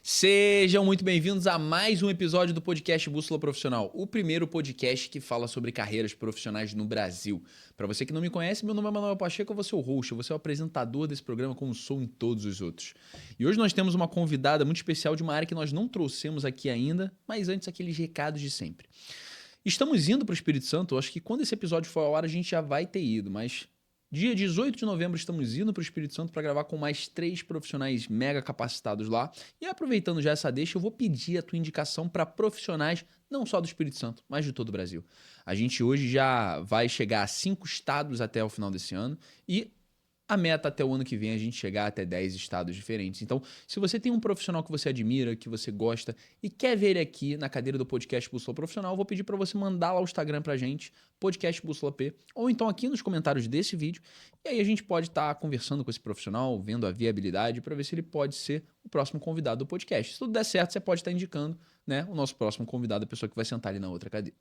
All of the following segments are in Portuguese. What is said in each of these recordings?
Sejam muito bem-vindos a mais um episódio do podcast Bússola Profissional, o primeiro podcast que fala sobre carreiras profissionais no Brasil. Para você que não me conhece, meu nome é Manuel Pacheco, eu vou ser o host, eu vou ser o apresentador desse programa como sou em todos os outros. E hoje nós temos uma convidada muito especial de uma área que nós não trouxemos aqui ainda, mas antes aqueles recados de sempre. Estamos indo para o Espírito Santo, eu acho que quando esse episódio for ao ar a gente já vai ter ido, mas dia 18 de novembro estamos indo para o Espírito Santo para gravar com mais 3 profissionais mega capacitados lá. E aproveitando já essa deixa, eu vou pedir a tua indicação para profissionais não só do Espírito Santo, mas de todo o Brasil. A gente hoje já vai chegar a 5 estados até o final desse ano e a meta até o ano que vem é a gente chegar até 10 estados diferentes. Então, se você tem um profissional que você admira, que você gosta e quer ver ele aqui na cadeira do podcast Bússola Profissional, eu vou pedir para você mandar lá o Instagram pra gente, podcast Bússola P, ou então aqui nos comentários desse vídeo. E aí a gente pode estar conversando com esse profissional, vendo a viabilidade para ver se ele pode ser o próximo convidado do podcast. Se tudo der certo, você pode estar indicando, né, o nosso próximo convidado, a pessoa que vai sentar ali na outra cadeira.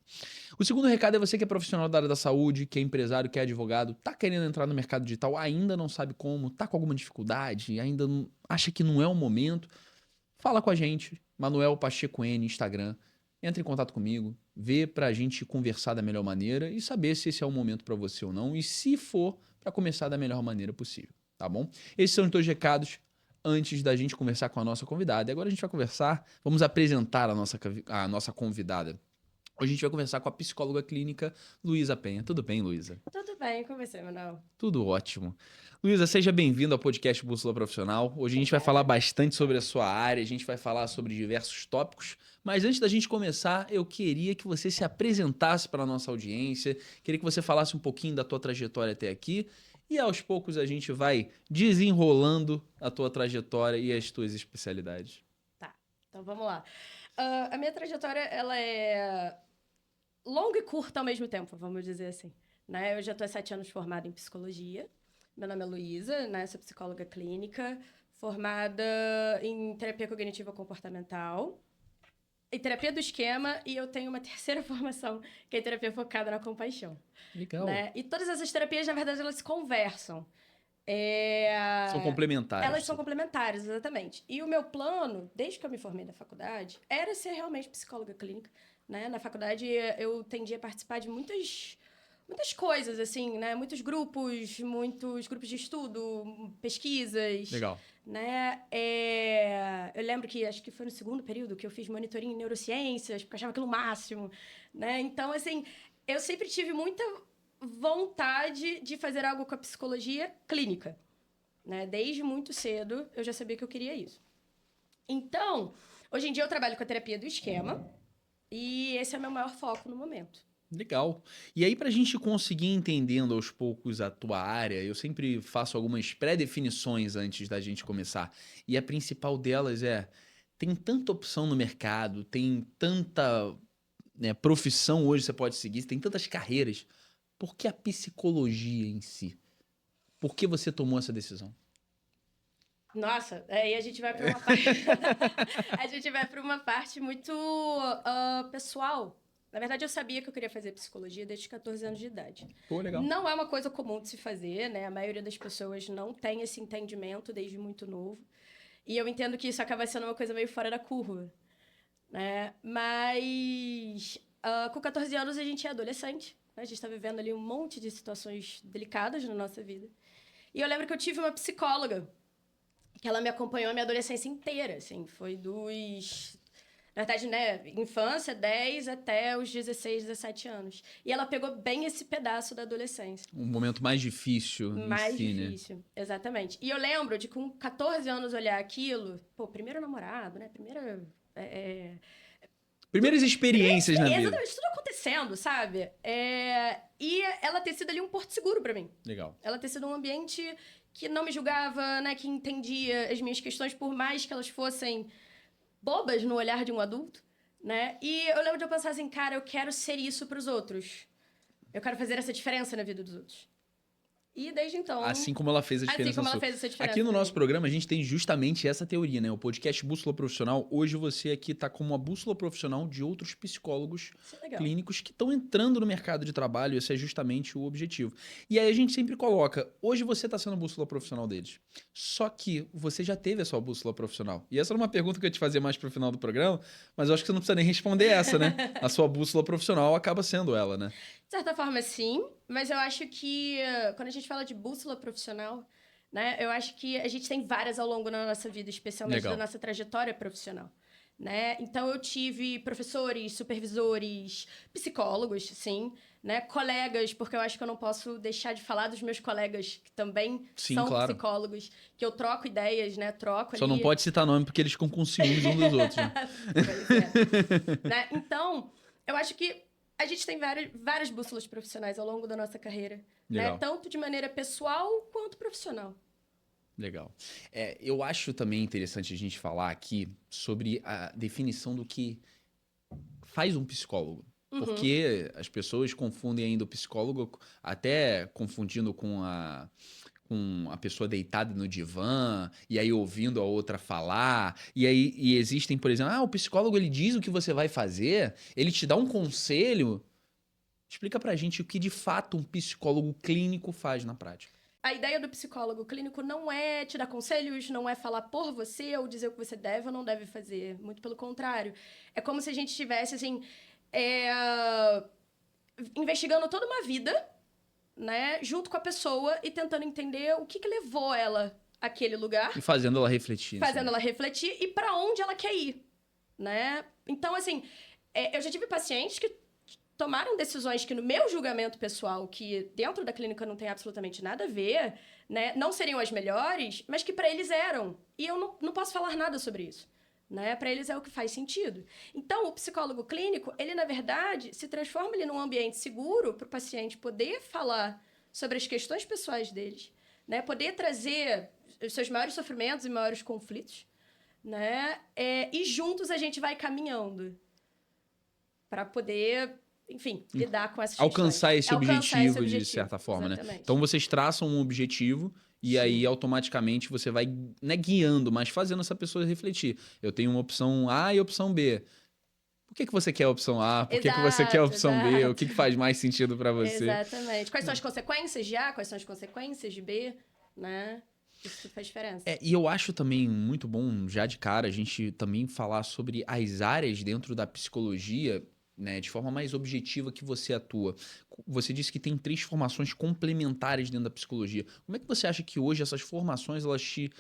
O segundo recado é você que é profissional da área da saúde, que é empresário, que é advogado, tá querendo entrar no mercado digital, ainda não sabe como, tá com alguma dificuldade, ainda não, acha que não é o momento, fala com a gente, Manuel Pacheco N, Instagram, entra em contato comigo, vê pra gente conversar da melhor maneira e saber se esse é o momento pra você ou não, e se for, pra começar da melhor maneira possível, tá bom? Esses são os 2 recados antes da gente conversar com a nossa convidada. E agora a gente vai conversar, vamos apresentar a nossa convidada. Hoje a gente vai conversar com a psicóloga clínica Luísa Penha. Tudo bem, Luísa? Tudo bem com você, Manuel? Tudo ótimo. Luísa, seja bem-vinda ao podcast Bússola Profissional. Hoje a gente vai falar bastante sobre a sua área, a gente vai falar sobre diversos tópicos, mas antes da gente começar, eu queria que você se apresentasse para a nossa audiência, queria que você falasse um pouquinho da tua trajetória até aqui e aos poucos a gente vai desenrolando a tua trajetória e as tuas especialidades. Tá, então vamos lá. A minha trajetória, ela é longa e curta ao mesmo tempo, vamos dizer assim. Né? Eu já estou há 7 anos formada em psicologia. Meu nome é Luísa, né? Sou psicóloga clínica, formada em terapia cognitiva comportamental, em terapia do esquema, e eu tenho uma terceira formação, que é terapia focada na compaixão. Legal. Né? E todas essas terapias, na verdade, elas se conversam. São complementares. Elas são complementares, exatamente. E o meu plano, desde que eu me formei da faculdade, era ser realmente psicóloga clínica. Né? Na faculdade, eu tendia a participar de muitas coisas, assim, né? Muitos grupos de estudo, pesquisas. Legal. Né? Eu lembro que, acho que foi no segundo período, que eu fiz monitoria em neurociências, porque eu achava aquilo o máximo. Né? Então, assim, eu sempre tive muita vontade de fazer algo com a psicologia clínica. Né? Desde muito cedo, eu já sabia que eu queria isso. Então, hoje em dia eu trabalho com a terapia do esquema e esse é o meu maior foco no momento. Legal. E aí, para a gente conseguir entendendo aos poucos a tua área, eu sempre faço algumas pré-definições antes da gente começar. E a principal delas tem tanta opção no mercado, tem tanta, né, profissão hoje que você pode seguir, tem tantas carreiras. Por que a psicologia em si? Por que você tomou essa decisão? Nossa, aí a gente vai para uma parte... a gente vai para uma parte muito pessoal. Na verdade, eu sabia que eu queria fazer psicologia desde 14 anos de idade. Pô, legal. Não é uma coisa comum de se fazer, né? A maioria das pessoas não tem esse entendimento desde muito novo. E eu entendo que isso acaba sendo uma coisa meio fora da curva. Né? Mas com 14 anos a gente é adolescente. Né? A gente está vivendo ali um monte de situações delicadas na nossa vida. E eu lembro que eu tive uma psicóloga que ela me acompanhou a minha adolescência inteira. Assim, foi dos... Na verdade, né, infância, 10 até os 16, 17 anos. E ela pegou bem esse pedaço da adolescência. Um momento mais difícil. Mais difícil, exatamente. E eu lembro de, com 14 anos, olhar aquilo... Pô, primeiro namorado, né? Primeiras experiências na vida. Exatamente, tudo acontecendo, sabe? E ela ter sido ali um porto seguro pra mim. Legal. Ela ter sido um ambiente que não me julgava, né? Que entendia as minhas questões, por mais que elas fossem... bobas no olhar de um adulto, né? E eu lembro de eu pensar assim, cara, eu quero ser isso pros outros. Eu quero fazer essa diferença na vida dos outros. E desde então... Assim como ela fez a diferença Assim como ela sua. fez essa diferença. Aqui no também. nosso programa, a gente tem justamente essa teoria, né? O podcast Bússola Profissional. Hoje você aqui tá como uma bússola profissional de outros psicólogos Isso é legal. clínicos que estão entrando no mercado de trabalho. Esse é justamente o objetivo. E aí a gente sempre coloca, hoje você está sendo a bússola profissional deles. Só que você já teve a sua bússola profissional. E essa era uma pergunta que eu ia te fazer mais pro final do programa, mas eu acho que você não precisa nem responder essa, né? A sua bússola profissional acaba sendo ela, né? De certa forma, sim, mas eu acho que quando a gente fala de bússola profissional, né, eu acho que a gente tem várias ao longo da nossa vida, especialmente Legal. da nossa trajetória profissional. Né? Então, eu tive professores, supervisores, psicólogos, sim, né? Colegas, porque eu acho que eu não posso deixar de falar dos meus colegas que também Sim, são claro. psicólogos, que eu troco ideias, né? Troco Só ali... não pode citar nome porque eles ficam com ciúmes uns dos outros, né? Pois é. Né? Então, eu acho que a gente tem várias bússolas profissionais ao longo da nossa carreira, né? Legal. Tanto de maneira pessoal quanto profissional. Legal. Eu acho também interessante a gente falar aqui sobre a definição do que faz um psicólogo. Porque as pessoas confundem ainda o psicólogo, até confundindo com a pessoa deitada no divã, e aí ouvindo a outra falar. E existem, por exemplo, o psicólogo ele diz o que você vai fazer, ele te dá um conselho. Explica pra gente o que de fato um psicólogo clínico faz na prática. A ideia do psicólogo clínico não é te dar conselhos, não é falar por você ou dizer o que você deve ou não deve fazer. Muito pelo contrário. É como se a gente estivesse, assim, investigando toda uma vida, né, junto com a pessoa e tentando entender o que levou ela àquele lugar. E fazendo ela refletir. Fazendo ela refletir e para onde ela quer ir, né? Então, assim, eu já tive pacientes que tomaram decisões que, no meu julgamento pessoal, que dentro da clínica não tem absolutamente nada a ver, né? Não seriam as melhores, mas que para eles eram. E eu não posso falar nada sobre isso. Né? Para eles é o que faz sentido. Então, o psicólogo clínico, ele, na verdade, se transforma ali num ambiente seguro para o paciente poder falar sobre as questões pessoais deles, né? Poder trazer os seus maiores sofrimentos e maiores conflitos, né? E juntos a gente vai caminhando para poder, enfim, lidar com essas alcançar questões. esse objetivo, de certa forma, exatamente. né? Então, vocês traçam um objetivo e Sim. aí, automaticamente, você vai, não é guiando, mas fazendo essa pessoa refletir. Eu tenho uma opção A e opção B. Por que você quer a opção A? Por que você quer a opção B? O que faz mais sentido para você? Exatamente. Quais são as consequências de A? Quais são as consequências de B? Né? Isso tudo faz diferença. E eu acho também muito bom, já de cara, a gente também falar sobre as áreas dentro da psicologia, né, de forma mais objetiva que você atua. Você disse que tem 3 formações complementares dentro da psicologia. Como é que você acha que hoje essas formações elas te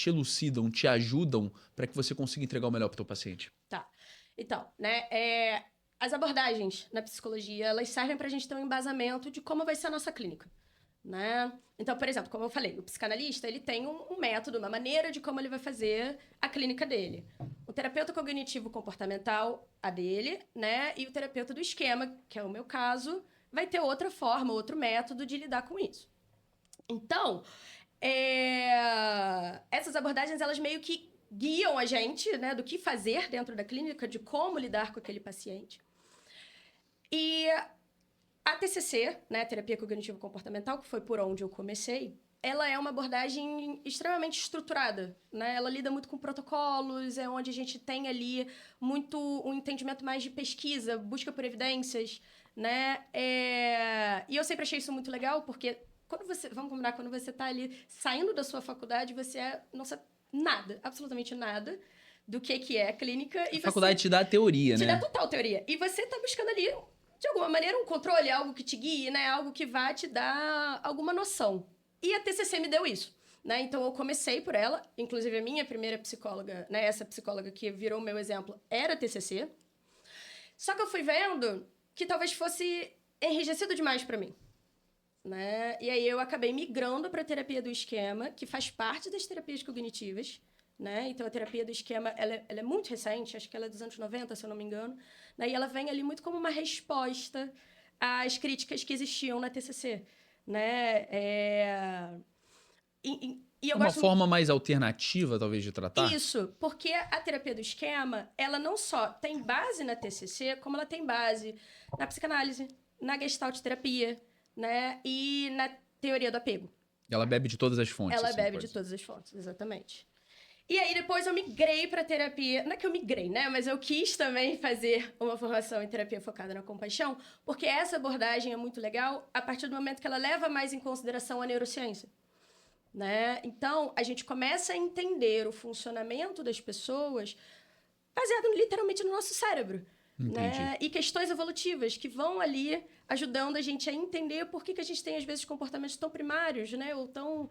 elucidam, te ajudam para que você consiga entregar o melhor para o teu paciente? Tá. Então, né, as abordagens na psicologia, elas servem para a gente ter um embasamento de como vai ser a nossa clínica. Né? Então, por exemplo, como eu falei, o psicanalista ele tem um método, uma maneira de como ele vai fazer a clínica dele. O terapeuta cognitivo-comportamental, a dele, né? E o terapeuta do esquema, que é o meu caso, vai ter outra forma, outro método de lidar com isso. Então, essas abordagens, elas meio que guiam a gente, né? Do que fazer dentro da clínica, de como lidar com aquele paciente. E a TCC, né, Terapia Cognitivo-Comportamental, que foi por onde eu comecei, ela é uma abordagem extremamente estruturada, né? Ela lida muito com protocolos, é onde a gente tem ali muito um entendimento mais de pesquisa, busca por evidências, né? E eu sempre achei isso muito legal, porque vamos combinar, quando você está ali saindo da sua faculdade, você não sabe nada, absolutamente nada, do que é clínica. A faculdade te dá a teoria, né? Te dá total teoria. E você está buscando ali, de alguma maneira, um controle, algo que te guie, né? Algo que vai te dar alguma noção. E a TCC me deu isso, né? Então, eu comecei por ela. Inclusive, a minha primeira psicóloga, né? Essa psicóloga que virou o meu exemplo, era a TCC. Só que eu fui vendo que talvez fosse enrijecido demais para mim, né? E aí, eu acabei migrando para a terapia do esquema, que faz parte das terapias cognitivas, né? Então, a terapia do esquema, ela é muito recente, acho que ela é dos anos 90, se eu não me engano. Né? E ela vem ali muito como uma resposta às críticas que existiam na TCC. Né? E eu uma forma mais alternativa, talvez, de tratar? Isso, porque a terapia do esquema, ela não só tem base na TCC, como ela tem base na psicanálise, na gestalt terapia, né? E na teoria do apego. Ela bebe de todas as fontes. Ela assim, bebe pode de ser. todas as fontes, exatamente. E aí depois eu migrei para terapia, não é que eu migrei, né, mas eu quis também fazer uma formação em terapia focada na compaixão, porque essa abordagem é muito legal a partir do momento que ela leva mais em consideração a neurociência, né? Então, a gente começa a entender o funcionamento das pessoas baseado literalmente no nosso cérebro. Entendi. Né? E questões evolutivas que vão ali ajudando a gente a entender por que a gente tem, às vezes, comportamentos tão primários, né? Ou tão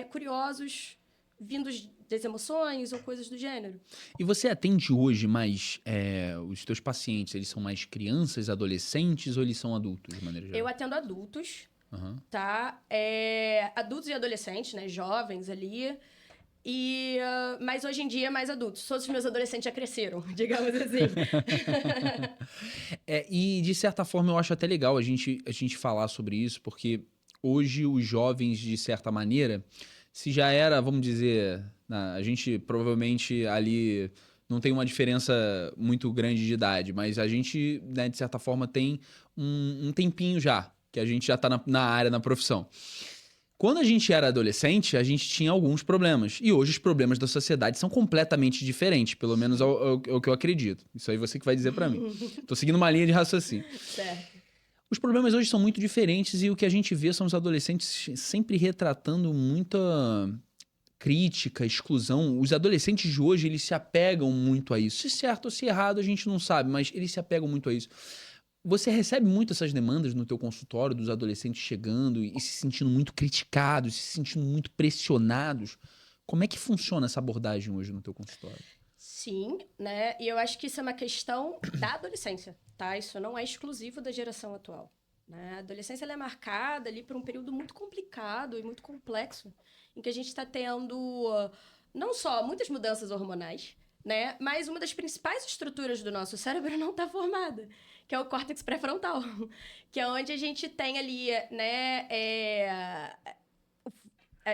curiosos, vindos das emoções ou coisas do gênero. E você atende hoje mais os teus pacientes, eles são mais crianças, adolescentes ou eles são adultos, de maneira geral? Eu atendo adultos, Aham. tá? Adultos e adolescentes, né? Jovens ali. Mas hoje em dia, mais adultos. Todos os meus adolescentes já cresceram, digamos assim. E, de certa forma, eu acho até legal a gente falar sobre isso, porque hoje os jovens, de certa maneira, se já era, vamos dizer, a gente provavelmente ali não tem uma diferença muito grande de idade, mas a gente, né, de certa forma, tem um tempinho já, que a gente já tá na área, na profissão. Quando a gente era adolescente, a gente tinha alguns problemas. E hoje os problemas da sociedade são completamente diferentes, pelo menos é o que eu acredito. Isso aí você que vai dizer pra mim. Tô seguindo uma linha de raciocínio. Certo. Os problemas hoje são muito diferentes e o que a gente vê são os adolescentes sempre retratando muita crítica, exclusão. Os adolescentes de hoje, eles se apegam muito a isso. Se certo ou se errado, a gente não sabe, mas eles se apegam muito a isso. Você recebe muito essas demandas no teu consultório dos adolescentes chegando e se sentindo muito criticados, se sentindo muito pressionados. Como é que funciona essa abordagem hoje no teu consultório? Sim, né? E eu acho que isso é uma questão da adolescência, tá? Isso não é exclusivo da geração atual. Né? A adolescência ela é marcada ali por um período muito complicado e muito complexo, em que a gente está tendo não só muitas mudanças hormonais, né? Mas uma das principais estruturas do nosso cérebro não está formada, que é o córtex pré-frontal, que é onde a gente tem ali, né?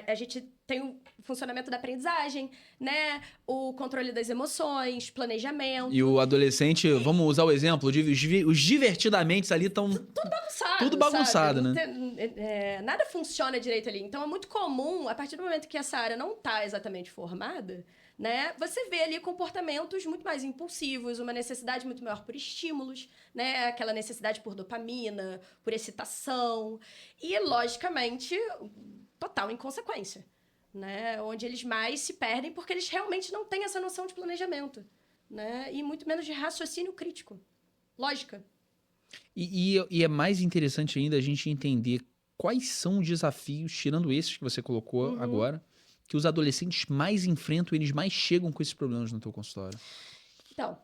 A gente tem o funcionamento da aprendizagem, né? O controle das emoções, planejamento. E o adolescente, vamos usar o exemplo, os divertidamente ali estão tudo bagunçado, sabe? né? Nada funciona direito ali. Então é muito comum, a partir do momento que essa área não está exatamente formada, né? Você vê ali comportamentos muito mais impulsivos, uma necessidade muito maior por estímulos, né? Aquela necessidade por dopamina, por excitação. E, logicamente, total inconsequência, né? Onde eles mais se perdem porque eles realmente não têm essa noção de planejamento, né? E muito menos de raciocínio crítico. Lógica. E é mais interessante ainda a gente entender quais são os desafios, tirando esses que você colocou agora, que os adolescentes mais enfrentam, eles mais chegam com esses problemas no teu consultório. Então,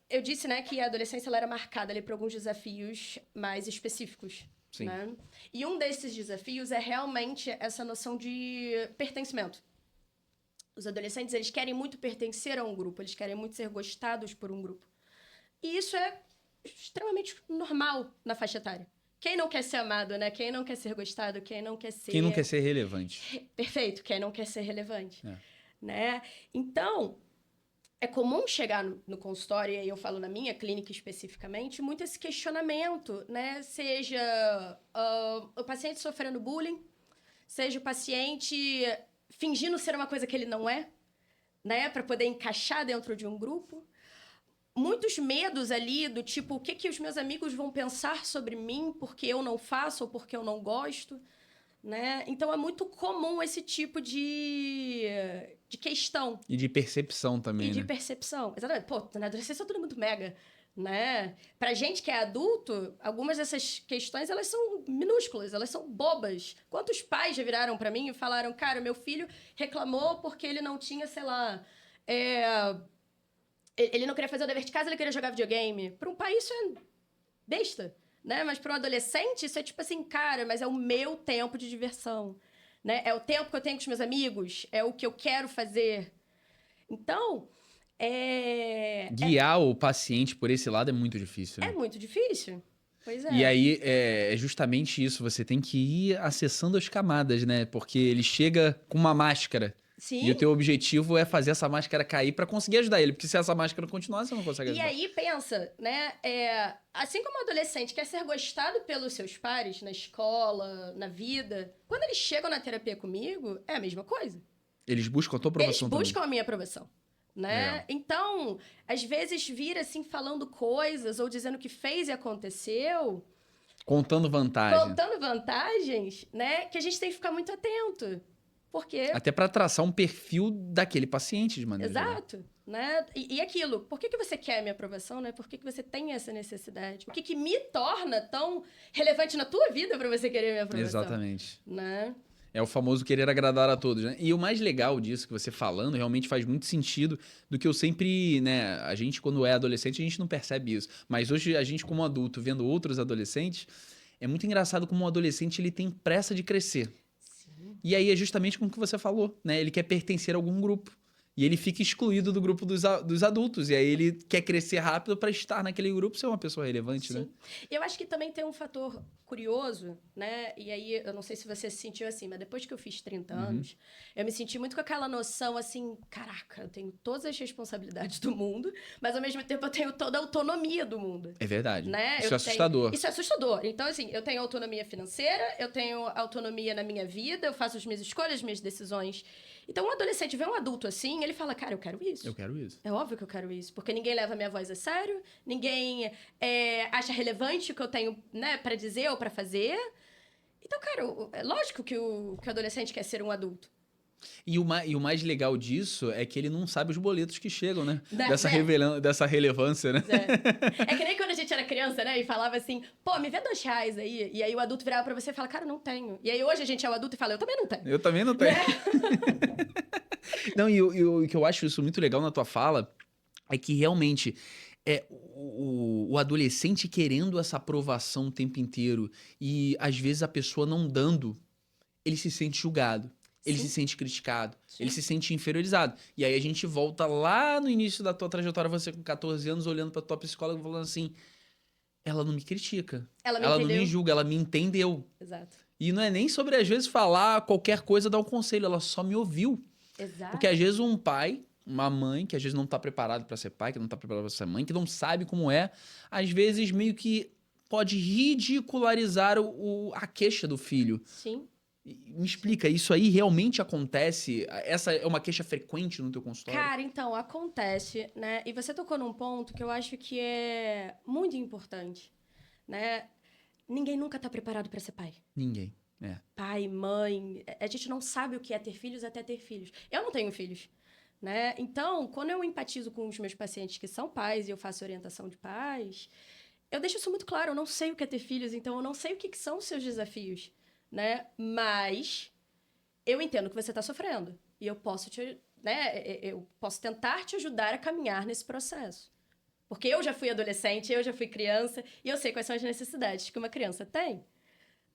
eu disse, né, que a adolescência ela era marcada ali por alguns desafios mais específicos. Sim. Né? E um desses desafios é realmente essa noção de pertencimento. Os adolescentes, eles querem muito pertencer a um grupo, eles querem muito ser gostados por um grupo. E isso é extremamente normal na faixa etária. Quem não quer ser amado, né? Quem não quer ser gostado, quem não quer ser... Quem não quer ser relevante. Perfeito, quem não quer ser relevante. É. Né? Então, é comum chegar no consultório, e aí eu falo na minha clínica especificamente, muito esse questionamento, né? Seja o paciente sofrendo bullying, seja o paciente fingindo ser uma coisa que ele não é, né? Para poder encaixar dentro de um grupo. Muitos medos ali do tipo, o que os meus amigos vão pensar sobre mim porque eu não faço ou porque eu não gosto, né? Então, é muito comum esse tipo de questão. E de percepção também, E de né? percepção. Exatamente. Pô, na adolescência é tudo muito mega, né? Pra gente que é adulto, algumas dessas questões, elas são minúsculas, elas são bobas. Quantos pais já viraram pra mim e falaram, cara, meu filho reclamou porque ele não tinha, sei lá... Ele não queria fazer o dever de casa, ele queria jogar videogame. Para um pai, isso é besta, né? Mas para um adolescente, isso é tipo assim, cara, mas é o meu tempo de diversão, né? É o tempo que eu tenho com os meus amigos, é o que eu quero fazer. Então, guiar o paciente por esse lado é muito difícil, né? É muito difícil. Pois é. E aí, é justamente isso, você tem que ir acessando as camadas, né? Porque ele chega com uma máscara. Sim. E o teu objetivo é fazer essa máscara cair pra conseguir ajudar ele. Porque se essa máscara continuar, você não consegue E ajudar. aí, pensa, né? Assim como o adolescente quer ser gostado pelos seus pares, na escola, na vida, quando eles chegam na terapia comigo, é a mesma coisa. Eles buscam a tua Eles aprovação também. buscam a minha aprovação, né? Legal. Então, às vezes vira assim, falando coisas ou dizendo que fez e aconteceu, Contando vantagem. contando vantagens, né? Que a gente tem que ficar muito atento. Porque Até pra traçar um perfil daquele paciente, de maneira geral. exato, né? E aquilo, por que você quer a minha aprovação, né? Por que você tem essa necessidade? O que me torna tão relevante na tua vida para você querer a minha aprovação? Exatamente. Né? É o famoso querer agradar a todos, né? E o mais legal disso que você falando realmente faz muito sentido do que eu sempre, né? A gente, quando é adolescente, a gente não percebe isso. Mas hoje, a gente, como adulto, vendo outros adolescentes, é muito engraçado como um adolescente ele tem pressa de crescer. Sim. E aí é justamente como que você falou, né? Ele quer pertencer a algum grupo. E ele fica excluído do grupo dos adultos. E aí ele quer crescer rápido para estar naquele grupo e ser uma pessoa relevante, né? Sim. E eu acho que também tem um fator curioso, né? E aí, eu não sei se você se sentiu assim, mas depois que eu fiz 30 anos, eu me senti muito com aquela noção assim, caraca, eu tenho todas as responsabilidades do mundo, mas ao mesmo tempo eu tenho toda a autonomia do mundo. É verdade. Né? Isso é assustador. Isso é assustador. Então, assim, eu tenho autonomia financeira, eu tenho autonomia na minha vida, eu faço as minhas escolhas, as minhas decisões. Então, um adolescente vê um adulto assim, ele fala, cara, eu quero isso. Eu quero isso. É óbvio que eu quero isso, porque ninguém leva a minha voz a sério, ninguém acha relevante o que eu tenho, né, para dizer ou para fazer. Então, cara, é lógico que o adolescente quer ser um adulto. E o mais legal disso é que ele não sabe os boletos que chegam, né? Né? Dessa relevância, né? É que nem quando a gente era criança, né? E falava assim, pô, me vê R$2 aí. E aí o adulto virava pra você e fala, cara, não tenho. E aí hoje a gente é o adulto e fala, eu também não tenho. Eu também não tenho. Não, e o que eu acho isso muito legal na tua fala é que realmente o adolescente querendo essa aprovação o tempo inteiro e às vezes a pessoa não dando, ele se sente julgado. Ele Sim. se sente criticado, Sim. ele se sente inferiorizado. E aí a gente volta lá no início da tua trajetória, você com 14 anos, olhando pra tua psicóloga e falando assim, ela não me critica, Ela me ela entendeu. não me julga, ela me entendeu. Exato. E não é nem sobre, às vezes, falar qualquer coisa, dar um conselho, ela só me ouviu. Exato. Porque às vezes um pai, uma mãe, que às vezes não tá preparado pra ser pai, que não tá preparado pra ser mãe, que não sabe como é, às vezes meio que pode ridicularizar a queixa do filho. Sim. Me explica, isso aí realmente acontece? Essa é uma queixa frequente no teu consultório? Cara, então, acontece, né? E você tocou num ponto que eu acho que é muito importante, né? Ninguém nunca tá preparado pra ser pai. Ninguém. Pai, mãe, a gente não sabe o que é ter filhos até ter filhos. Eu não tenho filhos, né? Então, quando eu empatizo com os meus pacientes que são pais e eu faço orientação de pais, eu deixo isso muito claro, eu não sei o que é ter filhos, então eu não sei o que são os seus desafios, né? Mas eu entendo que você está sofrendo e eu posso eu posso tentar te ajudar a caminhar nesse processo. Porque eu já fui adolescente, eu já fui criança e eu sei quais são as necessidades que uma criança tem,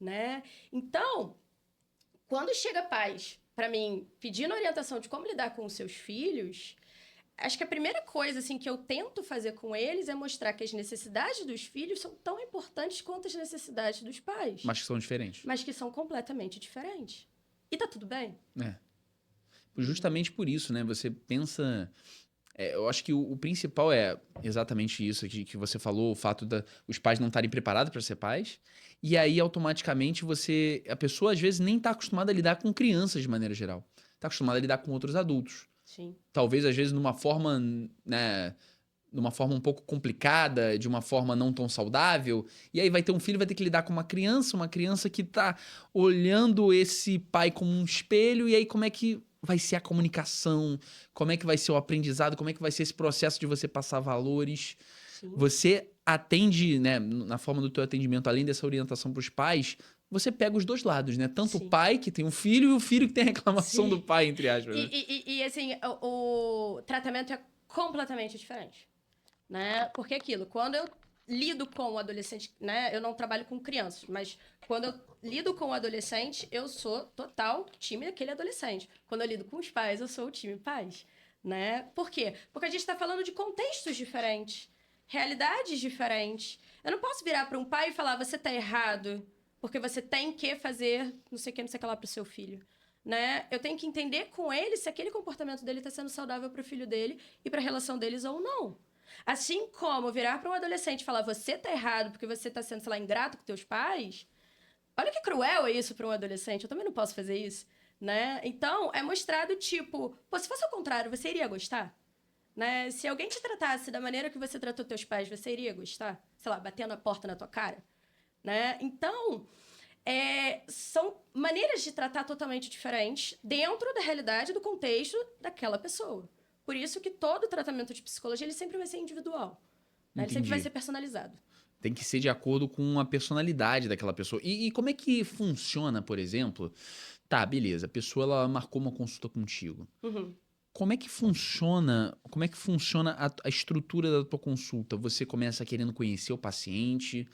né? Então, quando chega pais para mim pedindo orientação de como lidar com os seus filhos, acho que a primeira coisa assim que eu tento fazer com eles é mostrar que as necessidades dos filhos são tão importantes quanto as necessidades dos pais, Mas que são diferentes. mas que são completamente diferentes. E tá tudo bem? Justamente por isso, né? Você pensa... eu acho que o principal é exatamente isso que você falou, o fato os pais não estarem preparados para ser pais. E aí, automaticamente, a pessoa, às vezes, nem está acostumada a lidar com crianças de maneira geral. Está acostumada a lidar com outros adultos. Sim. Talvez, às vezes, numa forma, né, numa forma um pouco complicada, de uma forma não tão saudável. E aí vai ter um filho, vai ter que lidar com uma criança que está olhando esse pai como um espelho. E aí, como é que vai ser a comunicação? Como é que vai ser o aprendizado? Como é que vai ser esse processo de você passar valores? Sim. Você atende, né, na forma do teu atendimento, além dessa orientação para os pais, você pega os dois lados, né? Tanto Sim. o pai que tem um filho e o filho que tem a reclamação Sim. do pai, entre aspas. Né? E assim, o tratamento é completamente diferente, né? Porque aquilo, quando eu lido com o adolescente, né? Eu não trabalho com crianças, mas quando eu lido com o adolescente, eu sou total time daquele adolescente. Quando eu lido com os pais, eu sou o time pais, né? Por quê? Porque a gente está falando de contextos diferentes, realidades diferentes. Eu não posso virar para um pai e falar, você tá errado, porque você tem que fazer não sei o que lá pro seu filho. né? Eu tenho que entender com ele se aquele comportamento dele está sendo saudável para o filho dele e para a relação deles ou não. Assim como virar para um adolescente e falar você tá errado porque você tá sendo, sei lá, ingrato com teus pais. Olha que cruel é isso para um adolescente. Eu também não posso fazer isso, né? Então, é mostrado tipo, pô, se fosse o contrário, você iria gostar? Né? Se alguém te tratasse da maneira que você tratou teus pais, você iria gostar? Sei lá, batendo a porta na tua cara, né? Então, são maneiras de tratar totalmente diferentes dentro da realidade, do contexto daquela pessoa. Por isso que todo tratamento de psicologia ele sempre vai ser individual. Né? Ele sempre vai Entendi. ser personalizado. Tem que ser de acordo com a personalidade daquela pessoa. E como é que funciona, por exemplo? Tá, beleza. A pessoa ela marcou uma consulta contigo. Uhum. Como é que funciona a estrutura da tua consulta? Você começa querendo conhecer o paciente,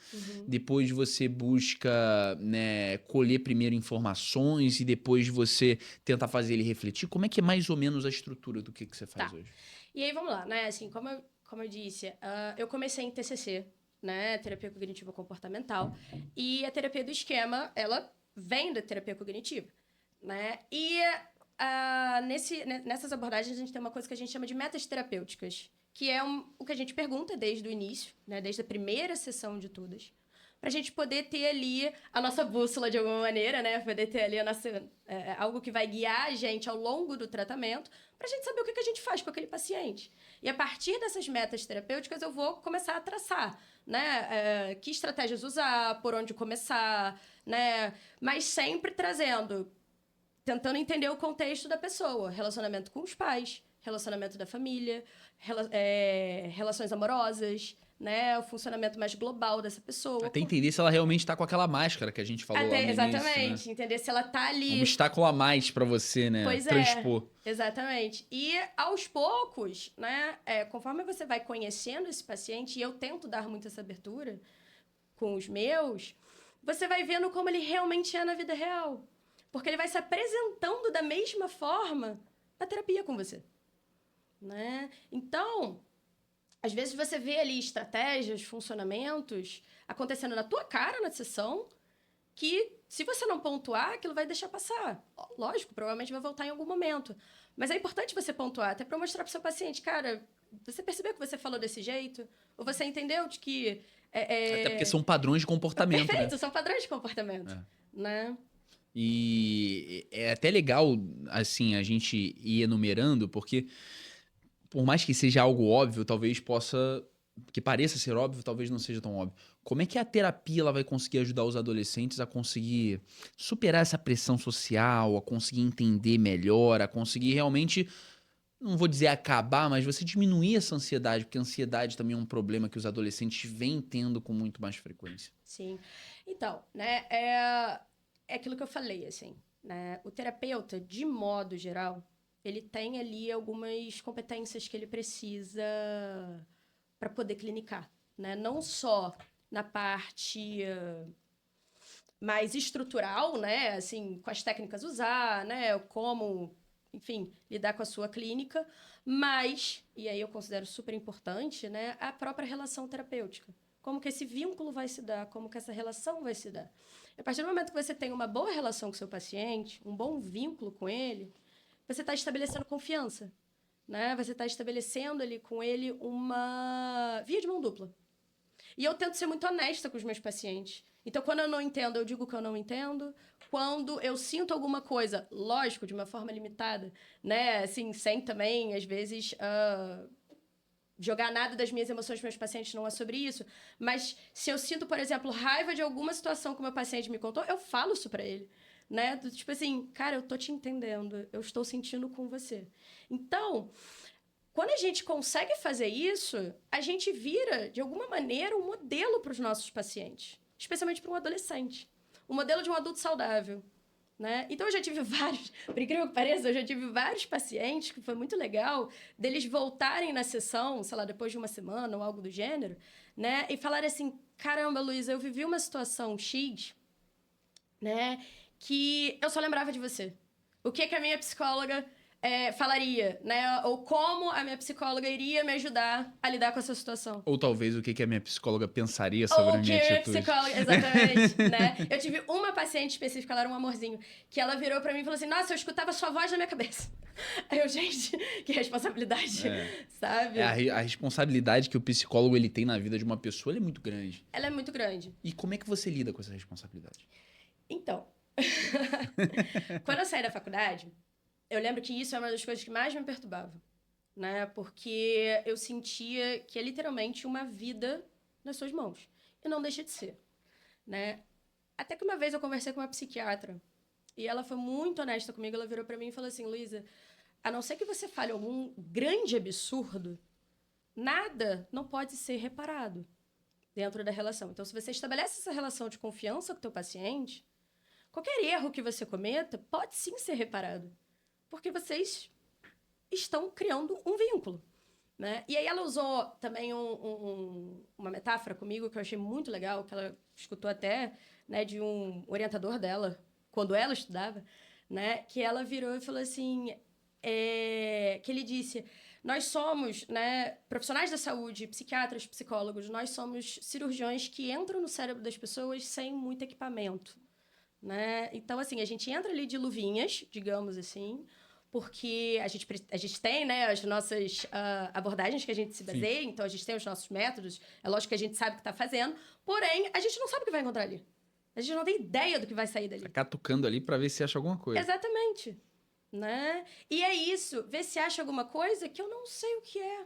depois você busca, né, colher primeiro informações e depois você tenta fazer ele refletir. Como é que é mais ou menos a estrutura do que você faz Tá. hoje? E aí, vamos lá, né? Assim, como eu disse, eu comecei em TCC, né? Terapia Cognitiva Comportamental. E a terapia do esquema, ela vem da terapia cognitiva, né? E nessas abordagens, a gente tem uma coisa que a gente chama de metas terapêuticas, que é o que a gente pergunta desde o início, né? Desde a primeira sessão de todas, para a gente poder ter ali a nossa bússola de alguma maneira, né? Poder ter ali algo que vai guiar a gente ao longo do tratamento, para a gente saber o que a gente faz com aquele paciente. E a partir dessas metas terapêuticas, eu vou começar a traçar, né? Que estratégias usar, por onde começar, né? Mas sempre tentando entender o contexto da pessoa, relacionamento com os pais, relacionamento da família, relações amorosas, né? O funcionamento mais global dessa pessoa. Até entender se ela realmente tá com aquela máscara que a gente falou lá no início, né? Exatamente, entender se ela tá Um ali. obstáculo a mais pra você, né? Pois é, Transpor. exatamente. E aos poucos, né? Conforme você vai conhecendo esse paciente, e eu tento dar muito essa abertura com os meus, você vai vendo como ele realmente é na vida real. Porque ele vai se apresentando da mesma forma na terapia com você. Né? Então, às vezes você vê ali estratégias, funcionamentos acontecendo na tua cara na sessão que, se você não pontuar, aquilo vai deixar passar. Lógico, provavelmente vai voltar em algum momento. Mas é importante você pontuar, até para mostrar para o seu paciente, cara, você percebeu que você falou desse jeito? Ou você entendeu de que... Até porque são padrões de comportamento, Perfeito, né? são padrões de comportamento. É. Né? E é até legal, assim, a gente ir enumerando, porque por mais que seja algo óbvio, talvez possa... Que pareça ser óbvio, talvez não seja tão óbvio. Como é que a terapia ela vai conseguir ajudar os adolescentes a conseguir superar essa pressão social, a conseguir entender melhor, a conseguir realmente, não vou dizer acabar, mas você diminuir essa ansiedade, porque a ansiedade também é um problema que os adolescentes vêm tendo com muito mais frequência. Sim. Então, né, é aquilo que eu falei, assim, né? O terapeuta, de modo geral, ele tem ali algumas competências que ele precisa para poder clinicar, né? Não só na parte mais estrutural, né? Assim, quais técnicas usar, né? Como, enfim, lidar com a sua clínica, mas, e aí eu considero super importante, né? A própria relação terapêutica. Como que esse vínculo vai se dar, como que essa relação vai se dar. A partir do momento que você tem uma boa relação com o seu paciente, um bom vínculo com ele, você está estabelecendo confiança, né? Você está estabelecendo ali com ele uma via de mão dupla. E eu tento ser muito honesta com os meus pacientes. Então, quando eu não entendo, eu digo que eu não entendo. Quando eu sinto alguma coisa, lógico, de uma forma limitada, né? Assim, sem também, às vezes, jogar nada das minhas emoções para meus pacientes, não é sobre isso. Mas se eu sinto, por exemplo, raiva de alguma situação que o meu paciente me contou, eu falo isso para ele. Né? Tipo assim, cara, eu tô te entendendo, eu estou sentindo com você. Então, quando a gente consegue fazer isso, a gente vira, de alguma maneira, um modelo para os nossos pacientes. Especialmente para um adolescente. Um modelo de um adulto saudável. Né? Então, eu já tive vários... Por incrível que pareça, eu já tive vários pacientes, que foi muito legal, deles voltarem na sessão, sei lá, depois de uma semana ou algo do gênero, né? E falarem assim, caramba, Luísa, eu vivi uma situação X, né? Que eu só lembrava de você. O que a minha psicóloga falaria, né? Ou como a minha psicóloga iria me ajudar a lidar com essa situação. Ou talvez o que a minha psicóloga pensaria Ou sobre a que minha a minha atitude. psicóloga, exatamente, né? Eu tive uma paciente específica, ela era um amorzinho, que ela virou pra mim e falou assim, nossa, eu escutava sua voz na minha cabeça. Aí eu, gente, que responsabilidade, sabe? A responsabilidade que o psicólogo ele tem na vida de uma pessoa ele é muito grande. Ela é muito grande. E como é que você lida com essa responsabilidade? Então, quando eu saí da faculdade, eu lembro que isso é uma das coisas que mais me perturbava, né? Porque eu sentia que é literalmente uma vida nas suas mãos. E não deixa de ser, né? Até que uma vez eu conversei com uma psiquiatra e ela foi muito honesta comigo. Ela virou pra mim e falou assim, Luísa, a não ser que você fale algum grande absurdo, nada não pode ser reparado dentro da relação. Então, se você estabelece essa relação de confiança com o teu paciente, qualquer erro que você cometa pode sim ser reparado. Porque vocês estão criando um vínculo, né? E aí ela usou também uma metáfora comigo que eu achei muito legal, que ela escutou até, né, de um orientador dela, quando ela estudava, né? Que ela virou e falou assim, que ele disse, nós somos, né, profissionais da saúde, psiquiatras, psicólogos, nós somos cirurgiões que entram no cérebro das pessoas sem muito equipamento, né? Então, assim, a gente entra ali de luvinhas, digamos assim, porque a gente tem, né, as nossas abordagens que a gente se baseia, então a gente tem os nossos métodos, é lógico que a gente sabe o que está fazendo, porém, a gente não sabe o que vai encontrar ali. A gente não tem ideia do que vai sair dali. Tá catucando ali pra ver se acha alguma coisa. Exatamente, né? E é isso, ver se acha alguma coisa que eu não sei o que é.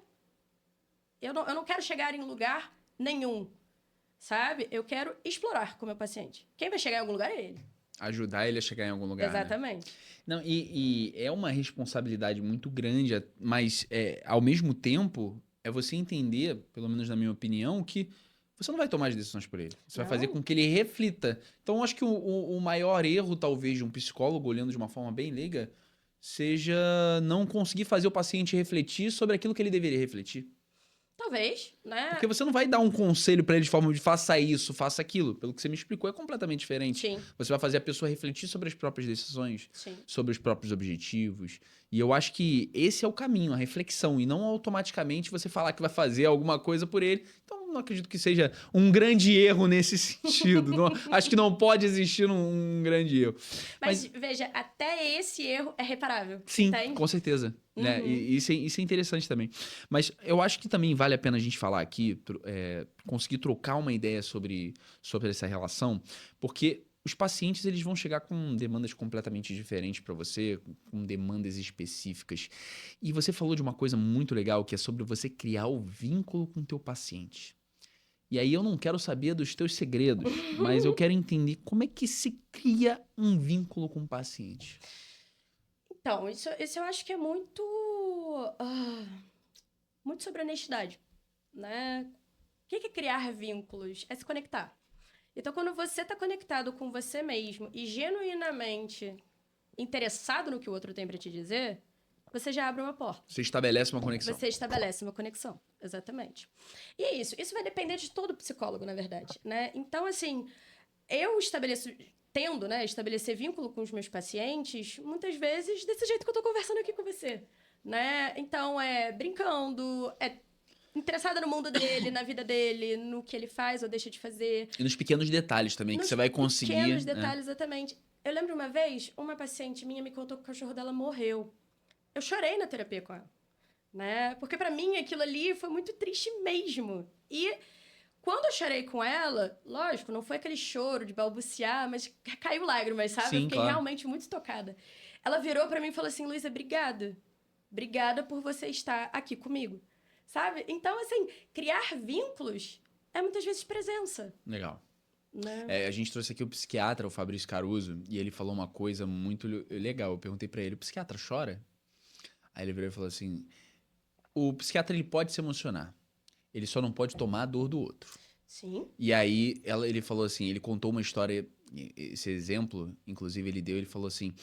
Eu não quero chegar em lugar nenhum, sabe? Eu quero explorar com o meu paciente. Quem vai chegar em algum lugar é ele. Ajudar ele a chegar em algum lugar, né? Exatamente. Não, e é uma responsabilidade muito grande, mas ao mesmo tempo é você entender, pelo menos na minha opinião, que você não vai tomar as decisões por ele. Você vai fazer com que ele reflita. Então, eu acho que o maior erro, talvez, de um psicólogo, olhando de uma forma bem leiga, seja não conseguir fazer o paciente refletir sobre aquilo que ele deveria refletir. Talvez, né? Porque você não vai dar um conselho pra ele de forma de faça isso, faça aquilo. Pelo que você me explicou, é completamente diferente. Sim. Você vai fazer a pessoa refletir sobre as próprias decisões, Sim. sobre os próprios objetivos. E eu acho que esse é o caminho, a reflexão. E não automaticamente você falar que vai fazer alguma coisa por ele. Então, não acredito que seja um grande erro nesse sentido. Acho que não pode existir um grande erro. Mas veja, até esse erro é reparável. Sim, entende? com certeza. Né? E isso é interessante também. Mas eu acho que também vale a pena a gente falar aqui, conseguir trocar uma ideia sobre essa relação, porque os pacientes eles vão chegar com demandas completamente diferentes para você, com demandas específicas. E você falou de uma coisa muito legal, que é sobre você criar o vínculo com o teu paciente. E aí eu não quero saber dos teus segredos, mas eu quero entender como é que se cria um vínculo com o paciente. Então, isso eu acho que é muito sobre honestidade, né? O que é criar vínculos? É se conectar. Então, quando você está conectado com você mesmo e genuinamente interessado no que o outro tem para te dizer, você já abre uma porta. Você estabelece uma conexão. Você estabelece uma conexão, exatamente. E é isso. Isso vai depender de todo psicólogo, na verdade, né? Então, assim, eu tendo, né, estabelecer vínculo com os meus pacientes, muitas vezes desse jeito que eu tô conversando aqui com você, né? Então, brincando, interessada no mundo dele, na vida dele, no que ele faz ou deixa de fazer. E nos pequenos detalhes também, que você vai conseguir. Nos pequenos detalhes, exatamente. Eu lembro uma vez, uma paciente minha me contou que o cachorro dela morreu. Eu chorei na terapia com ela, né? Porque pra mim aquilo ali foi muito triste mesmo. E quando eu chorei com ela, lógico, não foi aquele choro de balbuciar, mas caiu lágrimas, sabe? Sim, eu fiquei claro. realmente muito tocada. Ela virou pra mim e falou assim, Luísa, obrigada. Obrigada por você estar aqui comigo, sabe? Então, assim, criar vínculos é muitas vezes presença. Legal. Né? A gente trouxe aqui o psiquiatra, o Fabrício Caruso, e ele falou uma coisa muito legal. Eu perguntei pra ele, o psiquiatra chora? Aí ele virou e falou assim, o psiquiatra ele pode se emocionar, ele só não pode tomar a dor do outro. Sim. E aí ele falou assim, ele contou uma história, esse exemplo, inclusive ele falou assim,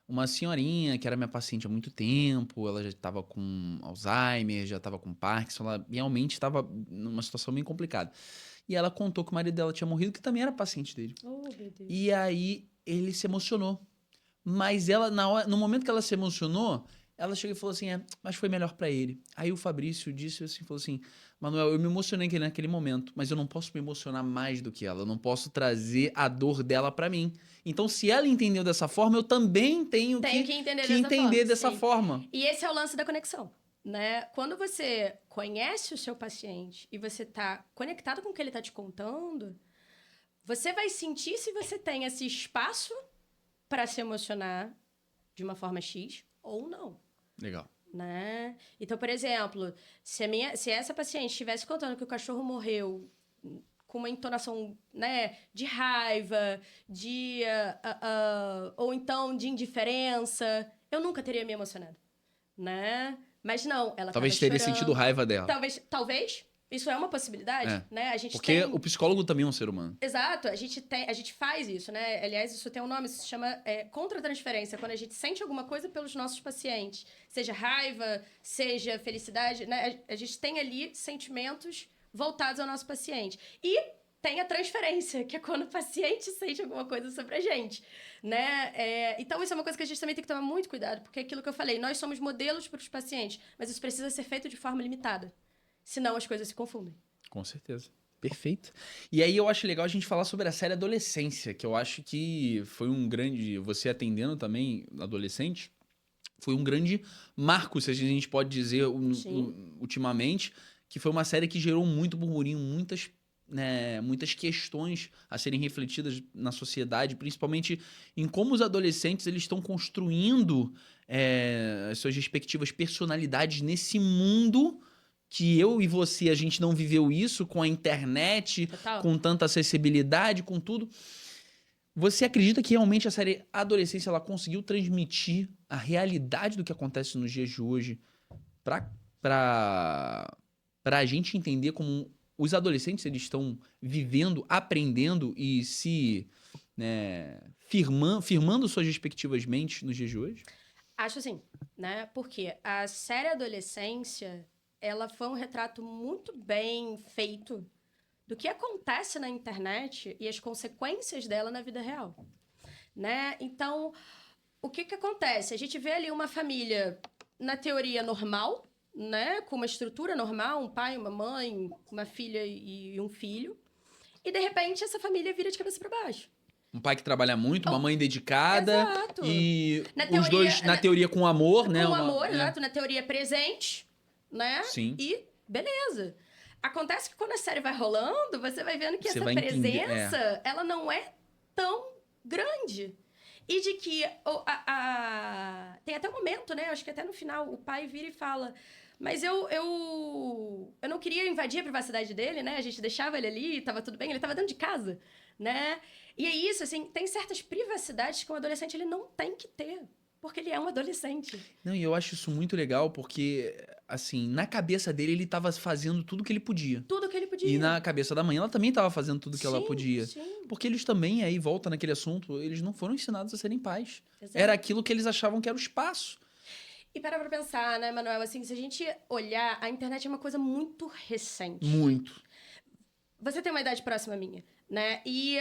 uma senhorinha que era minha paciente há muito tempo, ela já estava com Alzheimer, já estava com Parkinson, ela realmente estava numa situação bem complicada. E ela contou que o marido dela tinha morrido, que também era paciente dele. Oh, meu Deus. E aí ele se emocionou. Mas ela, no momento que ela se emocionou, ela chegou e falou assim, mas foi melhor pra ele. Aí o Fabrício disse assim, falou assim, Manuel, eu me emocionei naquele momento, mas eu não posso me emocionar mais do que ela, eu não posso trazer a dor dela pra mim. Então, se ela entendeu dessa forma, eu também tenho que entender que dessa entender forma, dessa sim. forma. E esse é o lance da conexão, né? Quando você conhece o seu paciente e você tá conectado com o que ele tá te contando, você vai sentir se você tem esse espaço para se emocionar de uma forma X ou não. Legal. Né? Então, por exemplo, se essa paciente estivesse contando que o cachorro morreu com uma entonação, né, de raiva, ou então de indiferença, eu nunca teria me emocionado, né? Mas não, ela Talvez estava teria chorando. sentido raiva dela. Talvez, isso é uma possibilidade, né? A gente porque tem... o psicólogo também é um ser humano. Exato, a gente faz isso, né? Aliás, isso tem um nome, isso se chama contratransferência, quando a gente sente alguma coisa pelos nossos pacientes, seja raiva, seja felicidade, né? A gente tem ali sentimentos voltados ao nosso paciente. E tem a transferência, que é quando o paciente sente alguma coisa sobre a gente, né? Então, isso é uma coisa que a gente também tem que tomar muito cuidado, porque é aquilo que eu falei, nós somos modelos para os pacientes, mas isso precisa ser feito de forma limitada, senão as coisas se confundem. Com certeza. Perfeito. E aí eu acho legal a gente falar sobre a série Adolescência, que eu acho que foi um grande... Você atendendo também adolescente, foi um grande marco, se a gente pode dizer, ultimamente, que foi uma série que gerou muito burburinho, muitas questões a serem refletidas na sociedade, principalmente em como os adolescentes eles estão construindo as suas respectivas personalidades nesse mundo que eu e você, a gente não viveu isso com a internet, Total. com tanta para com tudo. Você acredita que realmente a série Adolescência ela conseguiu transmitir a realidade do que acontece nos dias de hoje para a gente entender como os adolescentes eles estão vivendo, aprendendo e se firmando suas respectivas mentes nos dias de hoje? Acho sim, né? Porque a série Adolescência, ela foi um retrato muito bem feito do que acontece na internet e as consequências dela na vida real, né? Então, o que acontece? A gente vê ali uma família, na teoria, normal, né? Com uma estrutura normal, um pai, uma mãe, uma filha e um filho. E, de repente, essa família vira de cabeça para baixo. Um pai que trabalha muito, uma mãe dedicada. Exato. E Na os teoria, dois, na teoria, com amor, né? Com amor, exato. Na teoria, presente, né? Sim. E beleza. Acontece que quando a série vai rolando, você vai vendo que Você essa vai entender, presença, ela não é tão grande. E de que tem até um momento, né? Acho que até no final, o pai vira e fala... Mas eu não queria invadir a privacidade dele, né? A gente deixava ele ali, tava tudo bem, ele tava dentro de casa, né? E é isso, assim, tem certas privacidades que um adolescente ele não tem que ter, porque ele é um adolescente. Não, e eu acho isso muito legal, porque, assim, na cabeça dele, ele tava fazendo tudo que ele podia. Tudo que ele podia. E na cabeça da mãe, ela também tava fazendo tudo que ela Sim, podia. sim. Porque eles também, aí volta naquele assunto, eles não foram ensinados a serem pais. Exato. Era aquilo que eles achavam que era o espaço. E para pra pensar, né, Manuel? Assim, se a gente olhar, a internet é uma coisa muito recente. Muito. Você tem uma idade próxima à minha, né? E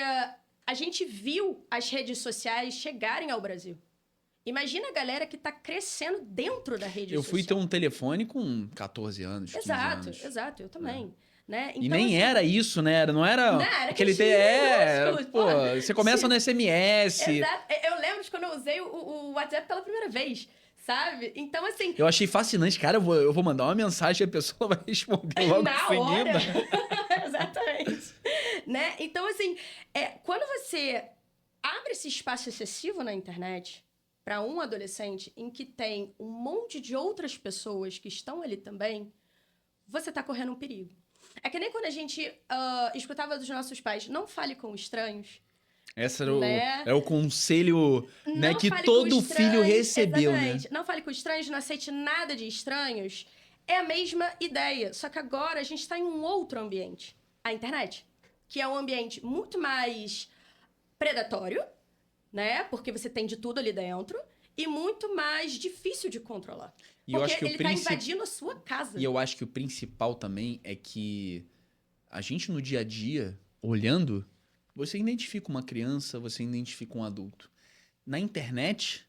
a gente viu as redes sociais chegarem ao Brasil. Imagina a galera que tá crescendo dentro da rede social. Eu fui ter um telefone com 14 anos, 15 anos. Exato, eu também. Né? E então, nem assim, era isso, né? Não era aquele... minúsculo, Você começa no SMS. Exato. Eu lembro de quando eu usei o WhatsApp pela primeira vez, sabe? Então, assim... Eu achei fascinante. Cara, eu vou mandar uma mensagem e a pessoa vai responder logo na em seguida. hora. Exatamente. Né? Então, assim, quando você abre esse espaço excessivo na internet para um adolescente em que tem um monte de outras pessoas que estão ali também, você tá correndo um perigo. É que nem quando a gente escutava dos nossos pais, não fale com estranhos. Esse né? é o conselho, né, que todo filho recebeu, exatamente. né? Não fale com estranhos, não aceite nada de estranhos. É a mesma ideia, só que agora a gente está em um outro ambiente. A internet, que é um ambiente muito mais predatório, né? Porque você tem de tudo ali dentro. E muito mais difícil de controlar. E porque eu acho que ele tá invadindo a sua casa. E eu acho que o principal também é que a gente no dia a dia, olhando, você identifica uma criança, você identifica um adulto. Na internet,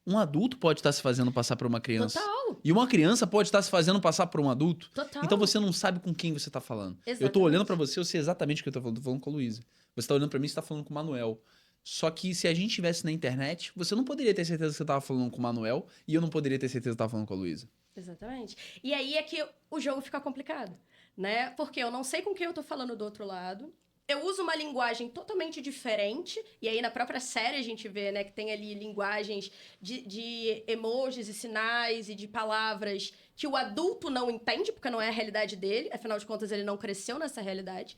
Um adulto pode estar se fazendo passar por uma criança. Total. E uma criança pode estar se fazendo passar por um adulto. Total. Então você não sabe com quem você tá falando. Exatamente. Eu tô olhando pra você, eu sei exatamente o que eu tô falando com a Luísa. Você tá olhando pra mim, você tá falando com o Manuel. Só que se a gente estivesse na internet, você não poderia ter certeza que você tava falando com o Manuel e eu não poderia ter certeza que eu tava falando com a Luísa. Exatamente. E aí é que o jogo fica complicado, né? Porque eu não sei com quem eu tô falando do outro lado. Eu uso uma linguagem totalmente diferente. E aí, na própria série, a gente vê, né, que tem ali linguagens de emojis e sinais e de palavras que o adulto não entende, porque não é a realidade dele. Afinal de contas, ele não cresceu nessa realidade,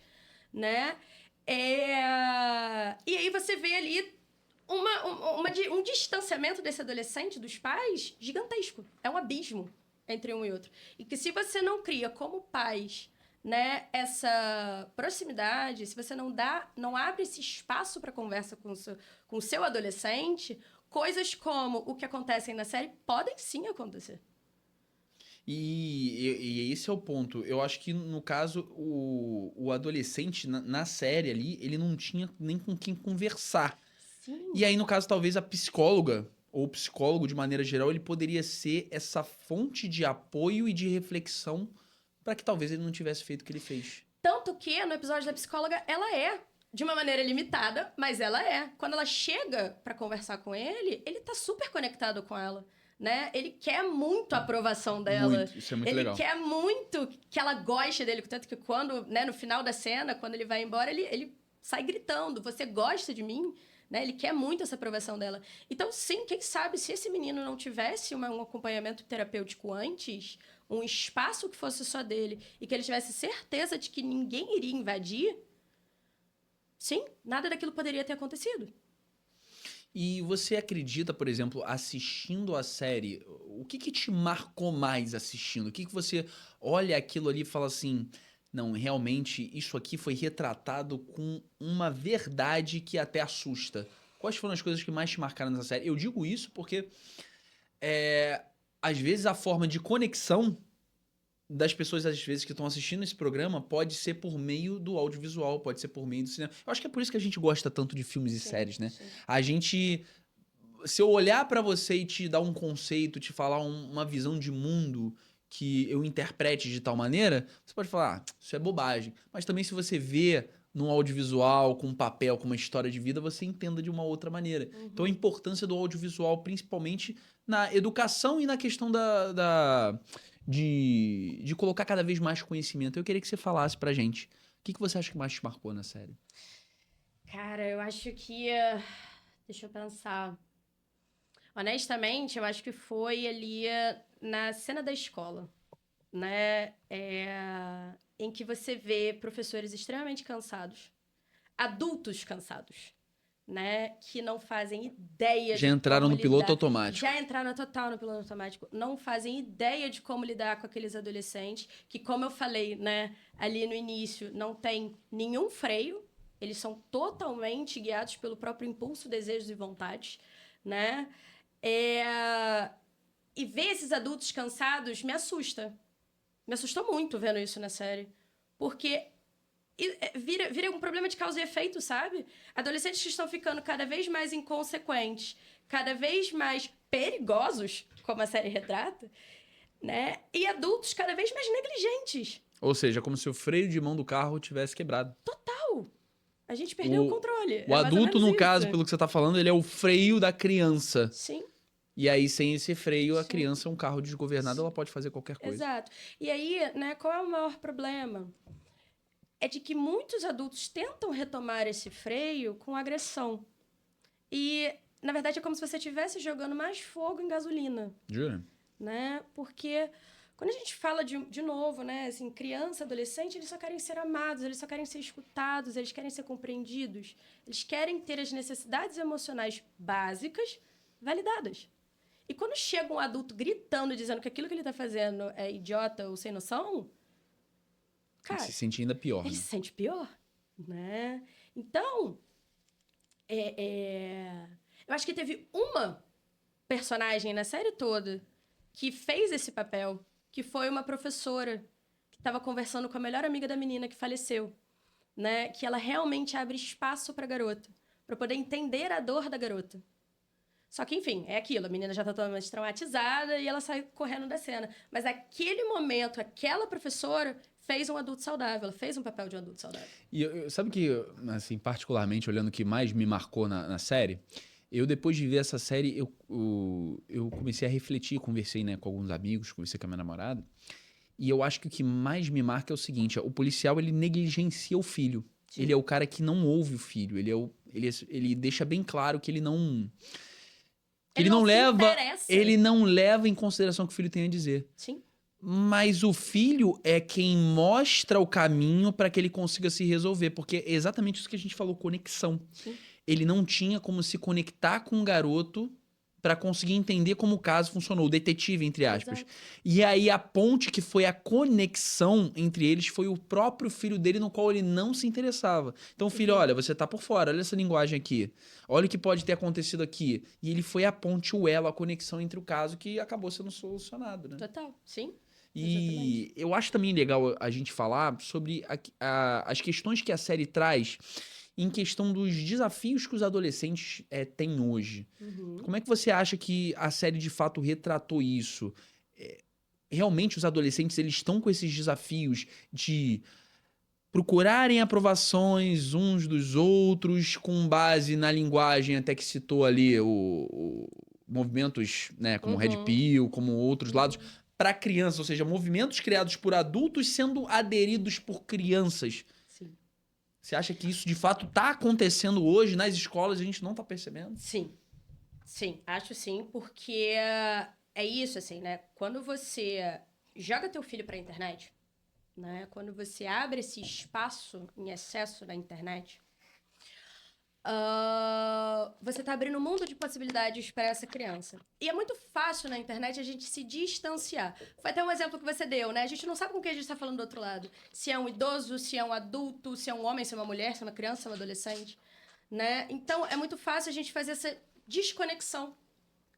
né? E aí você vê ali um distanciamento desse adolescente dos pais gigantesco. É um abismo entre um e outro. E que se você não cria como pais, né, essa proximidade, se você não abre esse espaço para conversa com o seu adolescente, coisas como o que acontecem na série podem sim acontecer. E esse é o ponto. Eu acho que, no caso, o adolescente, na série ali, ele não tinha nem com quem conversar. Sim. E aí, no caso, talvez a psicóloga, ou o psicólogo, de maneira geral, ele poderia ser essa fonte de apoio e de reflexão para que talvez ele não tivesse feito o que ele fez. Tanto que, no episódio da psicóloga, ela é de uma maneira limitada, mas ela é. Quando ela chega pra conversar com ele tá super conectado com ela, né? Ele quer muito a aprovação dela. Muito, isso é muito Ele legal. quer muito que ela goste dele, tanto que quando, né, no final da cena, quando ele vai embora, ele sai gritando: "Você gosta de mim?" Né? Ele quer muito essa aprovação dela. Então, sim, quem sabe se esse menino não tivesse um acompanhamento terapêutico antes, um espaço que fosse só dele, e que ele tivesse certeza de que ninguém iria invadir, sim, nada daquilo poderia ter acontecido. E você acredita, por exemplo, assistindo a série, o que te marcou mais assistindo? O que você olha aquilo ali e fala assim, não, realmente isso aqui foi retratado com uma verdade que até assusta. Quais foram as coisas que mais te marcaram nessa série? Eu digo isso porque, às vezes, a forma de conexão das pessoas, às vezes, que estão assistindo esse programa pode ser por meio do audiovisual, pode ser por meio do cinema. Eu acho que é por isso que a gente gosta tanto de filmes e Sim, séries, né? sim. A gente, se eu olhar pra você e te dar um conceito, te falar uma visão de mundo que eu interprete de tal maneira, você pode falar, ah, isso é bobagem. Mas também se você vê num audiovisual, com um papel, com uma história de vida, você entenda de uma outra maneira. Então a importância do audiovisual, principalmente na educação e na questão de colocar cada vez mais conhecimento. Eu queria que você falasse pra gente. O que você acha que mais te marcou na série? Cara, eu acho que... Deixa eu pensar. Honestamente, eu acho que foi ali na cena da escola, né? Em que você vê professores extremamente cansados, adultos cansados, né? Que não fazem ideia Já de entraram como no piloto lidar. automático. Já entraram total no piloto automático. Não fazem ideia de como lidar com aqueles adolescentes que, como eu falei, né, ali no início, não tem nenhum freio. Eles são totalmente guiados pelo próprio impulso, desejos e vontades, né? E ver esses adultos cansados me assusta. Me assustou muito vendo isso na série. Porque vira um problema de causa e efeito, sabe? Adolescentes que estão ficando cada vez mais inconsequentes, cada vez mais perigosos, como a série retrata, né? E adultos cada vez mais negligentes. Ou seja, como se o freio de mão do carro tivesse quebrado. Total! A gente perdeu o controle. O É mais ou adulto, menos no isso. caso, pelo que você tá falando, ele é o freio da criança. Sim. E aí, sem esse freio, a Sim. criança é um carro desgovernado, ela pode fazer qualquer coisa. Exato. E aí, né, qual é o maior problema? É de que muitos adultos tentam retomar esse freio com agressão. E, na verdade, é como se você estivesse jogando mais fogo em gasolina. Jura? Né? Porque quando a gente fala de novo, né, assim, criança, adolescente, eles só querem ser amados, eles só querem ser escutados, eles querem ser compreendidos, eles querem ter as necessidades emocionais básicas validadas. E quando chega um adulto gritando, dizendo que aquilo que ele está fazendo é idiota ou sem noção, cara, Ele se sente ainda pior. ele Né? se sente pior, né? Então, eu acho que teve uma personagem na série toda que fez esse papel, que foi uma professora que estava conversando com a melhor amiga da menina que faleceu, né? Que ela realmente abre espaço para a garota, para poder entender a dor da garota, Só que, enfim, é aquilo. A menina já tá totalmente traumatizada e ela sai correndo da cena. Mas aquele momento, aquela professora fez um adulto saudável. Ela fez um papel de um adulto saudável. E sabe que, assim, particularmente, olhando o que mais me marcou na série, eu, depois de ver essa série, eu comecei a refletir, conversei, né, com alguns amigos, conversei com a minha namorada, e eu acho que o que mais me marca é o seguinte, o policial, ele negligencia o filho. Sim. Ele é o cara que não ouve o filho, ele deixa bem claro que ele não... Ele não se interessa. Ele não leva em consideração o que o filho tem a dizer. Sim. Mas o filho é quem mostra o caminho para que ele consiga se resolver, porque é exatamente isso que a gente falou, conexão. Sim. Ele não tinha como se conectar com o garoto para conseguir entender como o caso funcionou, o detetive, entre aspas. Exato. E aí a ponte que foi a conexão entre eles foi o próprio filho dele, no qual ele não se interessava. Então, filho, olha, você tá por fora, olha essa linguagem aqui. Olha o que pode ter acontecido aqui. E ele foi a ponte, o elo, a conexão entre o caso que acabou sendo solucionado, né? Total. Sim. E Exatamente. eu acho também legal a gente falar sobre as questões que a série traz em questão dos desafios que os adolescentes têm hoje. Uhum. Como é que você acha que a série de fato retratou isso? Realmente os adolescentes eles estão com esses desafios de procurarem aprovações uns dos outros com base na linguagem, até que citou ali movimentos, né, como Red Uhum. Pill, como outros lados, para crianças, ou seja, movimentos criados por adultos sendo aderidos por crianças. Sim. Você acha que isso de fato está acontecendo hoje nas escolas e a gente não está percebendo? Sim. Sim, acho sim, porque é isso, assim, né? Quando você joga teu filho pra internet, né? Quando você abre esse espaço em excesso na internet, você tá abrindo um mundo de possibilidades para essa criança. E é muito fácil na internet a gente se distanciar. Foi até um exemplo que você deu, né? A gente não sabe com quem a gente tá falando do outro lado. Se é um idoso, se é um adulto, se é um homem, se é uma mulher, se é uma criança, se é um adolescente, né? Então, é muito fácil a gente fazer essa desconexão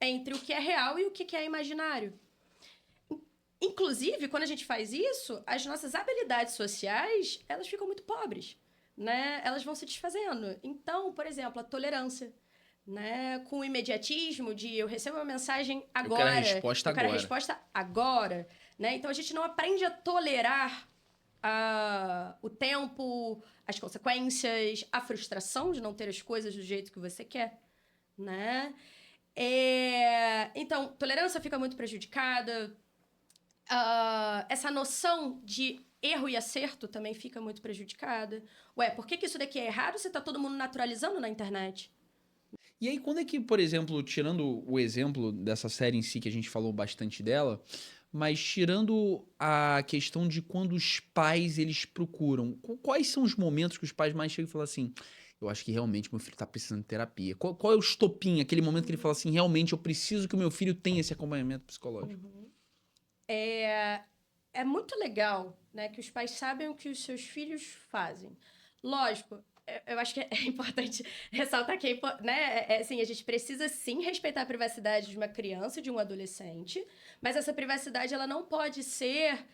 entre o que é real e o que é imaginário. Inclusive, quando a gente faz isso, as nossas habilidades sociais, elas ficam muito pobres, né? Elas vão se desfazendo. Então, por exemplo, a tolerância, né? Com o imediatismo de eu recebo uma mensagem agora. Eu quero a resposta eu quero a agora. resposta agora, né? Então, a gente não aprende a tolerar o tempo, as consequências, a frustração de não ter as coisas do jeito que você quer, né? Então, tolerância fica muito prejudicada. Essa noção de erro e acerto também fica muito prejudicada. Ué, por que isso daqui é errado se tá todo mundo naturalizando na internet? E aí, quando é que, por exemplo, tirando o exemplo dessa série em si, que a gente falou bastante dela, mas tirando a questão de quando os pais, eles procuram, quais são os momentos que os pais mais chegam e falam assim, eu acho que realmente meu filho tá precisando de terapia. Qual é o estopim, aquele momento que ele fala assim, realmente eu preciso que o meu filho tenha esse acompanhamento psicológico? É muito legal, né, que os pais sabem o que os seus filhos fazem. Lógico, eu acho que é importante ressaltar que, né, assim, a gente precisa sim respeitar a privacidade de uma criança e de um adolescente, mas essa privacidade ela não pode ser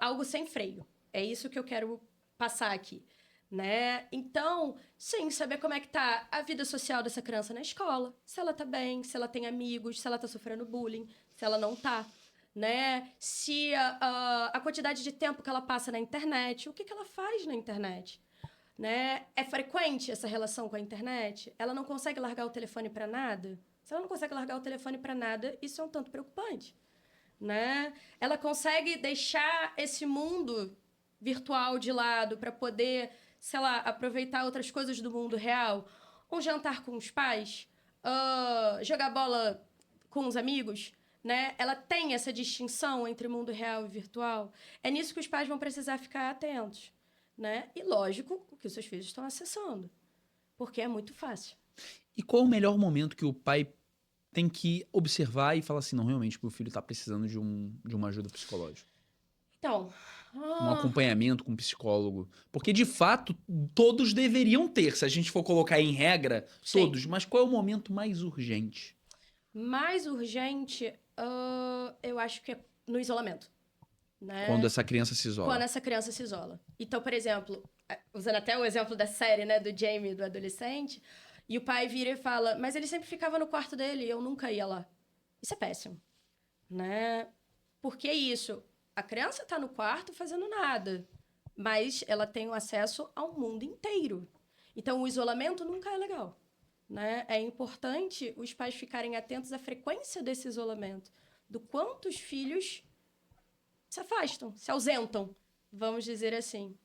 algo sem freio. É isso que eu quero passar aqui, né? Então, sim, saber como é que tá a vida social dessa criança na escola, se ela tá bem, se ela tem amigos, se ela tá sofrendo bullying, se ela não tá, né? Se a quantidade de tempo que ela passa na internet, o que ela faz na internet, né? É frequente essa relação com a internet? Ela não consegue largar o telefone para nada? Se ela não consegue largar o telefone para nada, isso é um tanto preocupante, né? Ela consegue deixar esse mundo virtual de lado para poder, sei lá, aproveitar outras coisas do mundo real? Um jantar com os pais? Jogar bola com os amigos? Né? Ela tem essa distinção entre mundo real e virtual. É nisso que os pais vão precisar ficar atentos, né? E lógico que os seus filhos estão acessando, porque é muito fácil. E qual é o melhor momento que o pai tem que observar e falar assim, não, realmente, meu filho tá precisando de uma ajuda psicológica? Então, Um acompanhamento com um psicólogo. Porque, de fato, todos deveriam ter, se a gente for colocar em regra, sim. todos. Mas qual é o momento mais urgente? Mais urgente, eu acho que é no isolamento. Né? Quando essa criança se isola. Quando essa criança se isola. Então, por exemplo, usando até o exemplo da série, né, do Jamie, do adolescente, E o pai vira e fala, mas ele sempre ficava no quarto dele e eu nunca ia lá. Isso é péssimo, né? Por que isso? A criança está no quarto fazendo nada, mas ela tem o acesso ao mundo inteiro. Então, o isolamento nunca é legal, né? É importante os pais ficarem atentos à frequência desse isolamento, do quanto os filhos se afastam, se ausentam, vamos dizer assim.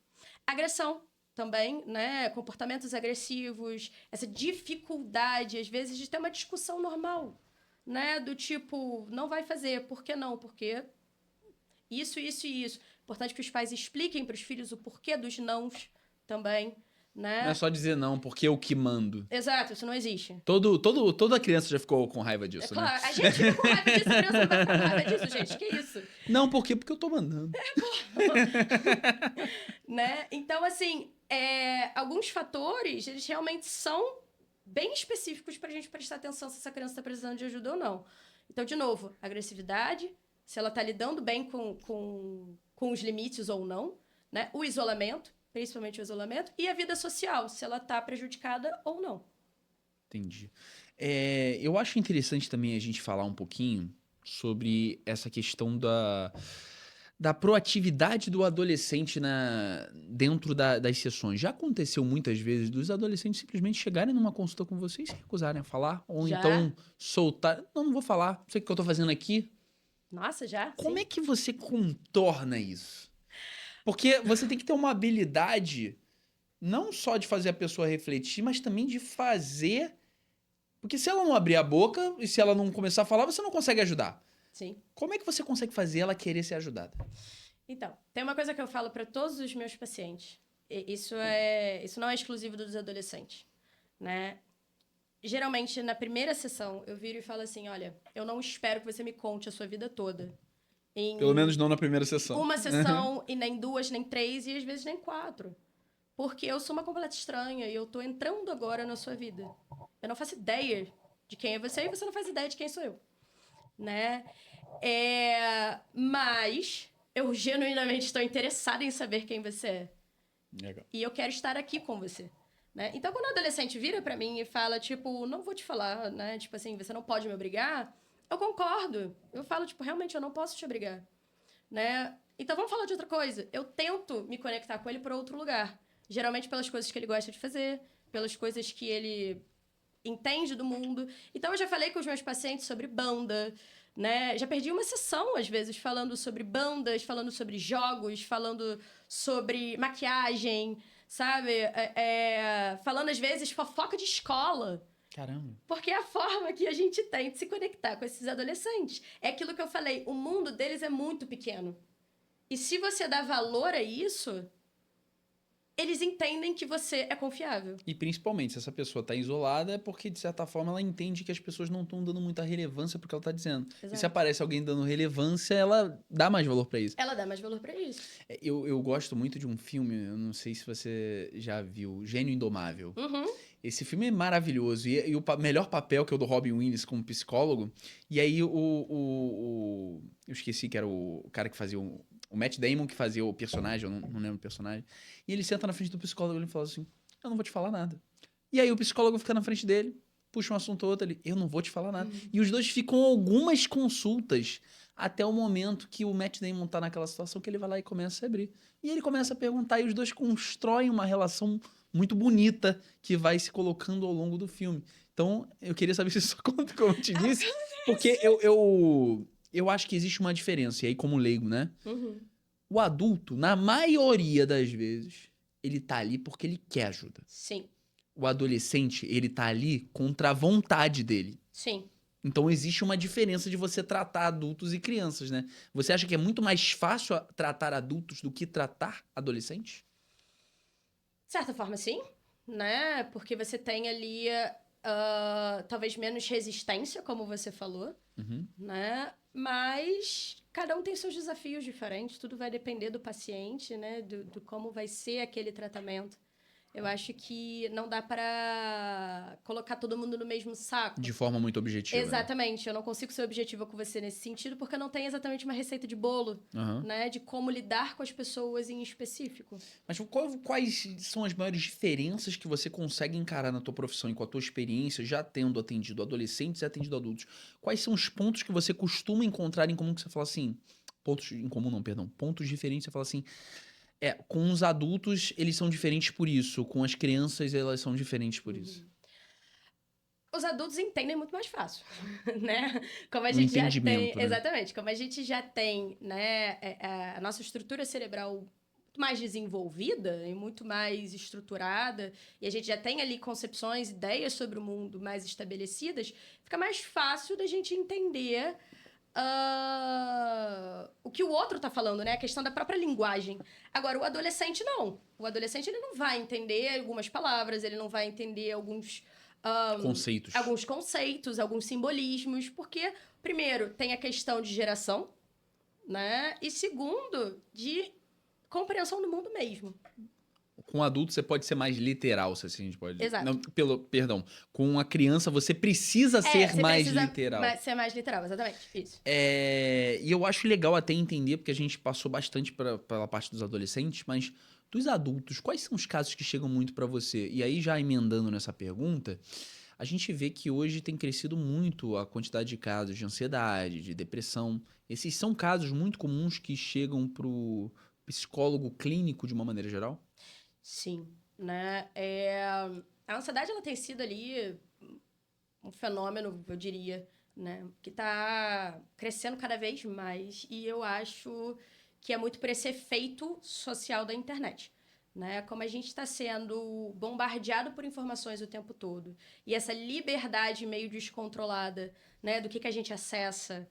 Agressão também, né? Comportamentos agressivos, essa dificuldade, às vezes, de ter uma discussão normal, né? Do tipo, não vai fazer, por que não? Porque isso, isso e isso. Importante que os pais expliquem para os filhos o porquê dos nãos também, né? Não é só dizer não, porque eu que mando. Exato, isso não existe. Toda criança já ficou com raiva disso, É né? claro, a gente fica com raiva disso, a criança não vai ficar com raiva disso, gente, que isso? Não, por quê? Porque eu tô mandando. Né? Então, assim, alguns fatores, eles realmente são bem específicos para a gente prestar atenção se essa criança está precisando de ajuda ou não. Então, de novo, agressividade, se ela está lidando bem com os limites ou não, né? O isolamento, principalmente o isolamento, e a vida social, se ela está prejudicada ou não. Entendi. Eu acho interessante também a gente falar um pouquinho sobre essa questão da proatividade do adolescente dentro das sessões. Já aconteceu muitas vezes dos adolescentes simplesmente chegarem numa consulta com você e se recusarem a falar, ou Já? então soltar. Não vou falar, não sei o que eu tô fazendo aqui. Nossa, já? Como Sim. é que você contorna isso? Porque você tem que ter uma habilidade não só de fazer a pessoa refletir, mas também de fazer. Porque se ela não abrir a boca e se ela não começar a falar, você não consegue ajudar. Sim. Como é que você consegue fazer ela querer ser ajudada? Então, tem uma coisa que eu falo para todos os meus pacientes. Isso não é exclusivo dos adolescentes, né? Geralmente, na primeira sessão, eu viro e falo assim, olha, eu não espero que você me conte a sua vida toda. Em Pelo menos não na primeira sessão. uma sessão, e nem duas, nem três, e às vezes nem quatro. Porque eu sou uma completa estranha e eu tô entrando agora na sua vida. Eu não faço ideia de quem é você e você não faz ideia de quem sou eu, né? Mas eu genuinamente estou interessada em saber quem você é. Legal. E eu quero estar aqui com você, né? Então, quando o adolescente vira pra mim e fala, tipo, não vou te falar, né? Tipo assim, você não pode me obrigar. Eu concordo. Eu falo, tipo, realmente, eu não posso te obrigar, né? Então, vamos falar de outra coisa. Eu tento me conectar com ele por outro lugar. Geralmente pelas coisas que ele gosta de fazer, pelas coisas que ele entende do mundo. Então, eu já falei com os meus pacientes sobre banda, né? Já perdi uma sessão, às vezes, falando sobre bandas, falando sobre jogos, falando sobre maquiagem, sabe? Falando, às vezes, fofoca de escola. Caramba. Porque é a forma que a gente tem de se conectar com esses adolescentes. É aquilo que eu falei, o mundo deles é muito pequeno. E se você dá valor a isso, eles entendem que você é confiável. E principalmente, se essa pessoa tá isolada, é porque, de certa forma, ela entende que as pessoas não estão dando muita relevância pro que ela tá dizendo. Exato. E se aparece alguém dando relevância, ela dá mais valor pra isso. Ela dá mais valor pra isso. Eu gosto muito de um filme, eu não sei se você já viu, Gênio Indomável. Uhum. Esse filme é maravilhoso. E o melhor papel, que é o do Robin Williams como psicólogo. E aí eu esqueci que era o cara que fazia o Matt Damon, que fazia o personagem, eu não lembro o personagem. E ele senta na frente do psicólogo e ele fala assim, eu não vou te falar nada. E aí o psicólogo fica na frente dele, puxa um assunto ou outro ali, eu não vou te falar nada. E os dois ficam algumas consultas até o momento que o Matt Damon tá naquela situação que ele vai lá e começa a se abrir. E ele começa a perguntar e os dois constroem uma relação muito bonita que vai se colocando ao longo do filme. Então, eu queria saber se isso conta, como eu te disse, porque eu acho que existe uma diferença, e aí como leigo, né? Uhum. O adulto, na maioria das vezes, ele tá ali porque ele quer ajuda. Sim. O adolescente, ele tá ali contra a vontade dele. Sim. Então, existe uma diferença de você tratar adultos e crianças, né? Você acha que é muito mais fácil tratar adultos do que tratar adolescentes? De certa forma, sim, né? Porque você tem ali talvez menos resistência, como você falou, Uhum. né? Mas cada um tem seus desafios diferentes, tudo vai depender do paciente, né? Do como vai ser aquele tratamento. Eu acho que não dá para colocar todo mundo no mesmo saco. De forma muito objetiva. Exatamente. Eu não consigo ser objetiva com você nesse sentido, porque eu não tenho exatamente uma receita de bolo, né? De como lidar com as pessoas em específico. Mas quais são as maiores diferenças que você consegue encarar na tua profissão e com a tua experiência, já tendo atendido adolescentes e atendido adultos? Quais são os pontos que você costuma encontrar em comum que você fala assim... Pontos em comum não, perdão. Pontos diferentes, você fala assim... com os adultos, eles são diferentes por isso. Com as crianças, elas são diferentes por isso. Os adultos entendem muito mais fácil, né? Como a O gente já entendimento, tem... né? Exatamente. Como a gente já tem, né? A nossa estrutura cerebral muito mais desenvolvida e muito mais estruturada, e a gente já tem ali concepções, ideias sobre o mundo mais estabelecidas, fica mais fácil da gente entender... o que o outro tá falando, né? A questão da própria linguagem. Agora, o adolescente não. O adolescente, ele não vai entender algumas palavras, ele não vai entender alguns conceitos, alguns simbolismos, porque, primeiro, tem a questão de geração, né? E segundo, de compreensão do mundo mesmo. Com adulto, você pode ser mais literal, se assim a gente pode dizer. Exato. Não, perdão. Com a criança, você precisa ser mais literal. Ser mais literal, exatamente. Isso. E eu acho legal até entender, porque a gente passou bastante pela parte dos adolescentes, mas dos adultos, quais são os casos que chegam muito para você? E aí, já emendando nessa pergunta, a gente vê que hoje tem crescido muito a quantidade de casos de ansiedade, de depressão. Esses são casos muito comuns que chegam pro psicólogo clínico de uma maneira geral? Sim, né? A ansiedade, ela tem sido ali um fenômeno, eu diria, né? Que está crescendo cada vez mais. E eu acho que é muito por esse efeito social da internet, né? Como a gente está sendo bombardeado por informações o tempo todo. E essa liberdade meio descontrolada, né? Do que a gente acessa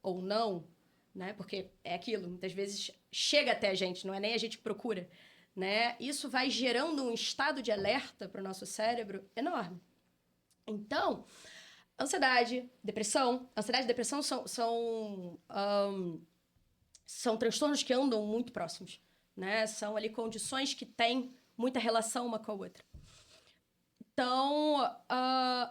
ou não, né? Porque é aquilo, muitas vezes chega até a gente, não é nem a gente que procura, né? Isso vai gerando um estado de alerta para o nosso cérebro enorme. Então, ansiedade, depressão são transtornos que andam muito próximos, né? São ali condições que têm muita relação uma com a outra. Então,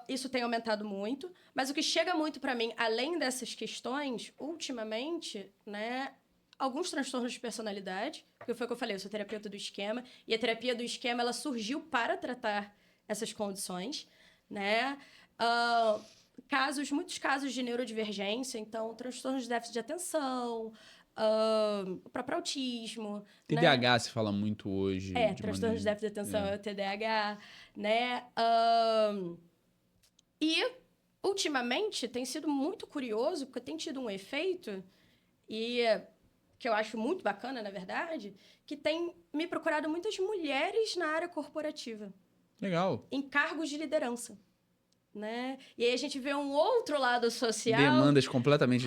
isso tem aumentado muito, mas o que chega muito para mim, além dessas questões, ultimamente, né? Alguns transtornos de personalidade, que foi o que eu falei, eu sou terapeuta do esquema, e a terapia do esquema, ela surgiu para tratar essas condições, né? Muitos casos de neurodivergência, então, transtornos de déficit de atenção, o próprio autismo. TDAH, né? se fala muito hoje. Transtornos de déficit de atenção, é o TDAH, né? E, ultimamente, tem sido muito curioso, porque tem tido um efeito, e que eu acho muito bacana, na verdade, que tem me procurado muitas mulheres na área corporativa. Legal. Em cargos de liderança, né? E aí a gente vê um outro lado social... Demandas completamente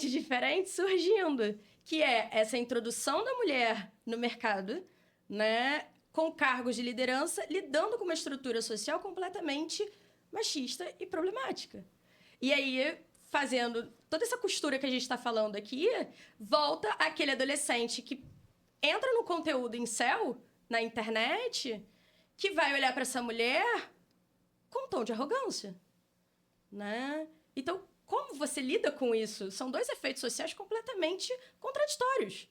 diferentes surgindo, que é essa introdução da mulher no mercado, né? Com cargos de liderança, lidando com uma estrutura social completamente machista e problemática. E aí, fazendo toda essa costura que a gente está falando aqui, volta aquele adolescente que entra no conteúdo incel, na internet, que vai olhar para essa mulher com um tom de arrogância, né? Então, como você lida com isso? São dois efeitos sociais completamente contraditórios.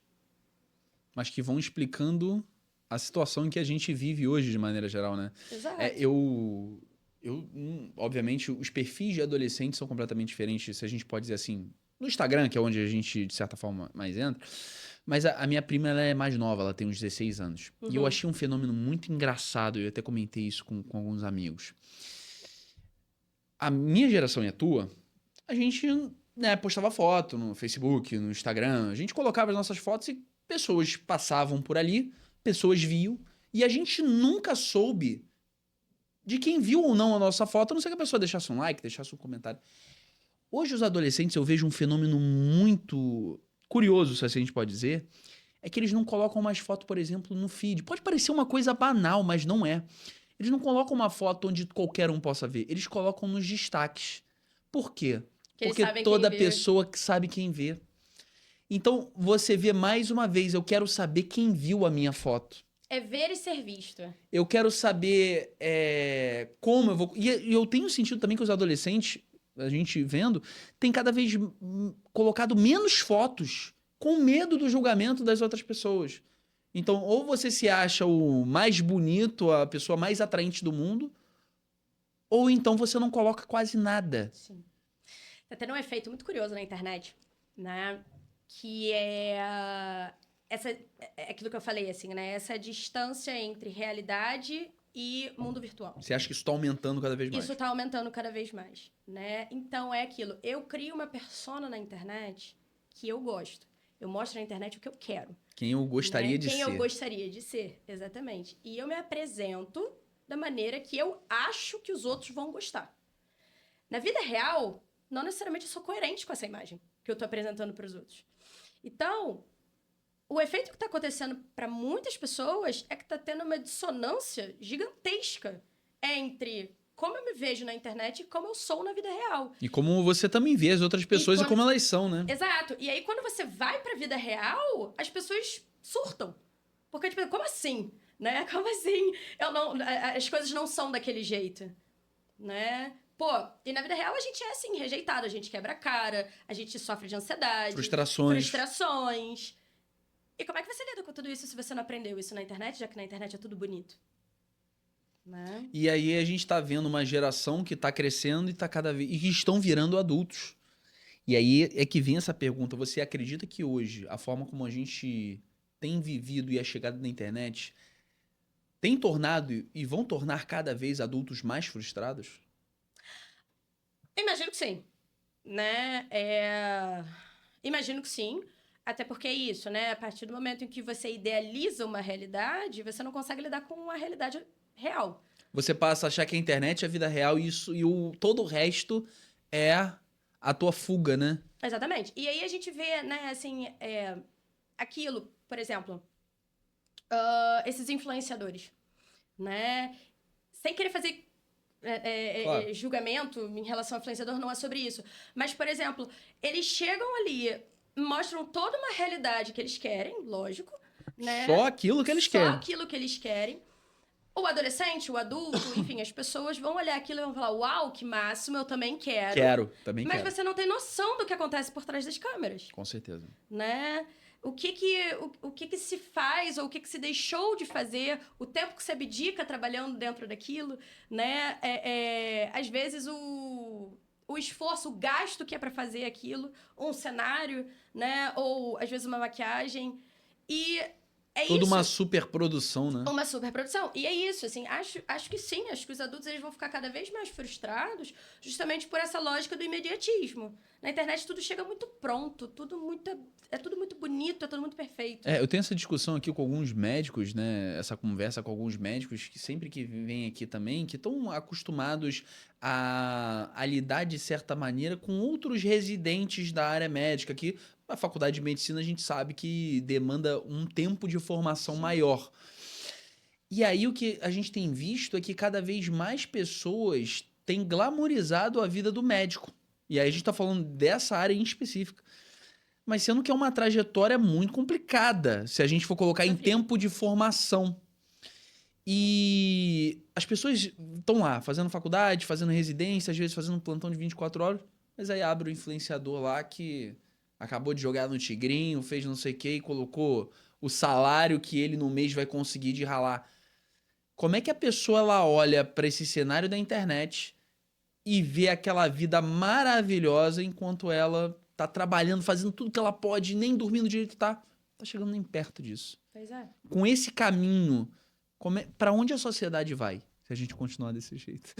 Mas que vão explicando a situação em que a gente vive hoje, de maneira geral, né? Exato. Obviamente, os perfis de adolescentes são completamente diferentes, se a gente pode dizer assim, no Instagram, que é onde a gente, de certa forma, mais entra. Mas a minha prima, ela é mais nova, ela tem uns 16 anos. Uhum. E eu achei um fenômeno muito engraçado, eu até comentei isso com alguns amigos. A minha geração e a tua, a gente, né, postava foto no Facebook, no Instagram, a gente colocava as nossas fotos e pessoas passavam por ali, pessoas viam, e a gente nunca soube de quem viu ou não a nossa foto, a não ser que a pessoa deixasse um like, deixasse um comentário. Hoje, os adolescentes, eu vejo um fenômeno muito curioso, se assim a gente pode dizer, é que eles não colocam mais foto, por exemplo, no feed. Pode parecer uma coisa banal, mas não é. Eles não colocam uma foto onde qualquer um possa ver. Eles colocam nos destaques. Por quê? Porque toda pessoa que sabe quem vê. Então, você vê mais uma vez, eu quero saber quem viu a minha foto. É ver e ser visto. Eu quero saber como eu vou. E eu tenho sentido também que os adolescentes, a gente vendo, tem cada vez colocado menos fotos com medo do julgamento das outras pessoas. Então, ou você se acha o mais bonito, a pessoa mais atraente do mundo, ou então você não coloca quase nada. Sim. Tá tendo um efeito muito curioso na internet, né? Que é aquilo que eu falei, assim, né? Essa distância entre realidade e mundo virtual. Você acha que isso está aumentando cada vez mais? Isso tá aumentando cada vez mais, né? Então é aquilo. Eu crio uma persona na internet que eu gosto. Eu mostro na internet o que eu quero. Quem eu gostaria né? de Quem ser. eu gostaria de ser, exatamente. E eu me apresento da maneira que eu acho que os outros vão gostar. Na vida real, não necessariamente eu sou coerente com essa imagem que eu tô apresentando para os outros. Então, o efeito que tá acontecendo para muitas pessoas é que tá tendo uma dissonância gigantesca entre como eu me vejo na internet e como eu sou na vida real. E como você também vê as outras pessoas e como elas são, né? Exato. E aí, quando você vai pra vida real, as pessoas surtam. Porque, tipo, como assim? Né? Como assim? As coisas não são daquele jeito. Né? Pô, e na vida real a gente é, assim, rejeitado. A gente quebra a cara, a gente sofre de ansiedade. Frustrações. E como é que você lida com tudo isso se você não aprendeu isso na internet, já que na internet é tudo bonito? Né? E aí a gente tá vendo uma geração que tá crescendo e tá cada vez. E que estão virando adultos. E aí é que vem essa pergunta: você acredita que hoje a forma como a gente tem vivido e a chegada da internet tem tornado e vão tornar cada vez adultos mais frustrados? Imagino que sim. Né? Imagino que sim. Até porque é isso, né? A partir do momento em que você idealiza uma realidade, você não consegue lidar com a realidade real. Você passa a achar que a internet é a vida real e, todo o resto é a tua fuga, né? Exatamente. E aí a gente vê, né, assim, aquilo, por exemplo, esses influenciadores, né? Sem querer fazer Claro. julgamento em relação ao influenciador, não é sobre isso. Mas, por exemplo, eles chegam ali, mostram toda uma realidade que eles querem, lógico, né? Só aquilo que eles querem. Só aquilo que eles querem. O adolescente, o adulto, enfim, as pessoas vão olhar aquilo e vão falar: uau, que máximo, eu também quero. Também Mas quero. você não tem noção do que acontece por trás das câmeras. Com certeza. Né? O que se faz ou o que se deixou de fazer, o tempo que se abdica trabalhando dentro daquilo, né? Às vezes o esforço, o gasto que é para fazer aquilo, um cenário, né? Ou às vezes uma maquiagem. E é Toda isso. uma superprodução, né? Uma superprodução. E é isso, assim, acho que sim, acho que os adultos eles vão ficar cada vez mais frustrados justamente por essa lógica do imediatismo. Na internet tudo chega muito pronto, é tudo muito bonito, é tudo muito perfeito. Eu tenho essa discussão aqui com alguns médicos, né? Essa conversa com alguns médicos que sempre que vêm aqui também, que estão acostumados a lidar de certa maneira com outros residentes da área médica, que a faculdade de medicina a gente sabe que demanda um tempo de formação maior. E aí o que a gente tem visto é que cada vez mais pessoas têm glamorizado a vida do médico. E aí a gente está falando dessa área em específica. Mas sendo que é uma trajetória muito complicada, se a gente for colocar em tempo de formação. E as pessoas estão lá, fazendo faculdade, fazendo residência, às vezes fazendo um plantão de 24 horas, mas aí abre o influenciador lá que acabou de jogar no Tigrinho, fez não sei o que e colocou o salário que ele no mês vai conseguir de ralar. Como é que a pessoa ela olha para esse cenário da internet e vê aquela vida maravilhosa enquanto ela tá trabalhando, fazendo tudo que ela pode, nem dormindo direito tá chegando nem perto disso. Pois é. Com esse caminho, para onde a sociedade vai se a gente continuar desse jeito?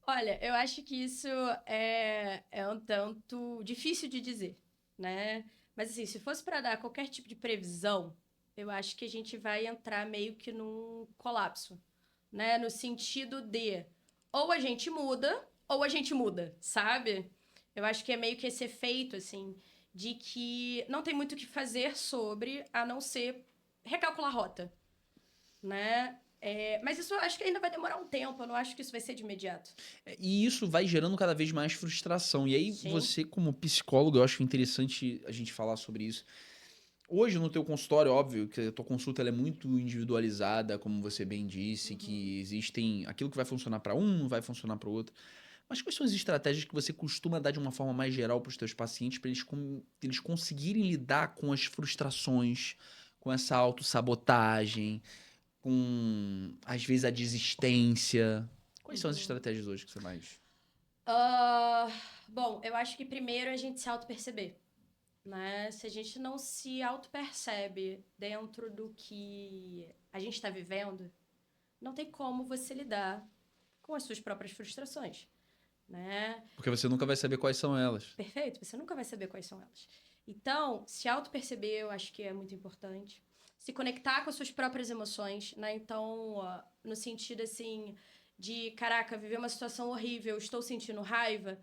Olha, eu acho que isso é um tanto difícil de dizer, né? Mas assim, se fosse para dar qualquer tipo de previsão, eu acho que a gente vai entrar meio que num colapso, né? No sentido de ou a gente muda ou a gente muda, sabe? Eu acho que é meio que esse efeito, assim, de que não tem muito o que fazer sobre, a não ser recalcular a rota, né? Mas isso eu acho que ainda vai demorar um tempo, eu não acho que isso vai ser de imediato. E isso vai gerando cada vez mais frustração. E aí, Sim. você, como psicólogo, eu acho interessante a gente falar sobre isso. Hoje no teu consultório, óbvio, que a tua consulta ela é muito individualizada, como você bem disse, que existem aquilo que vai funcionar para um, não vai funcionar para o outro. Mas quais são as estratégias que você costuma dar de uma forma mais geral para os teus pacientes para eles conseguirem lidar com as frustrações, com essa autossabotagem, com às vezes a desistência? Quais são as Uhum. estratégias hoje que você mais... Ah, bom, eu acho que primeiro a gente se auto-perceber, né? Se a gente não se auto-percebe dentro do que a gente está vivendo, não tem como você lidar com as suas próprias frustrações, né? Porque você nunca vai saber quais são elas. Perfeito? Você nunca vai saber quais são elas. Então, se auto-perceber, eu acho que é muito importante. Se conectar com as suas próprias emoções, né? Então, no sentido assim de, caraca, viver uma situação horrível, estou sentindo raiva.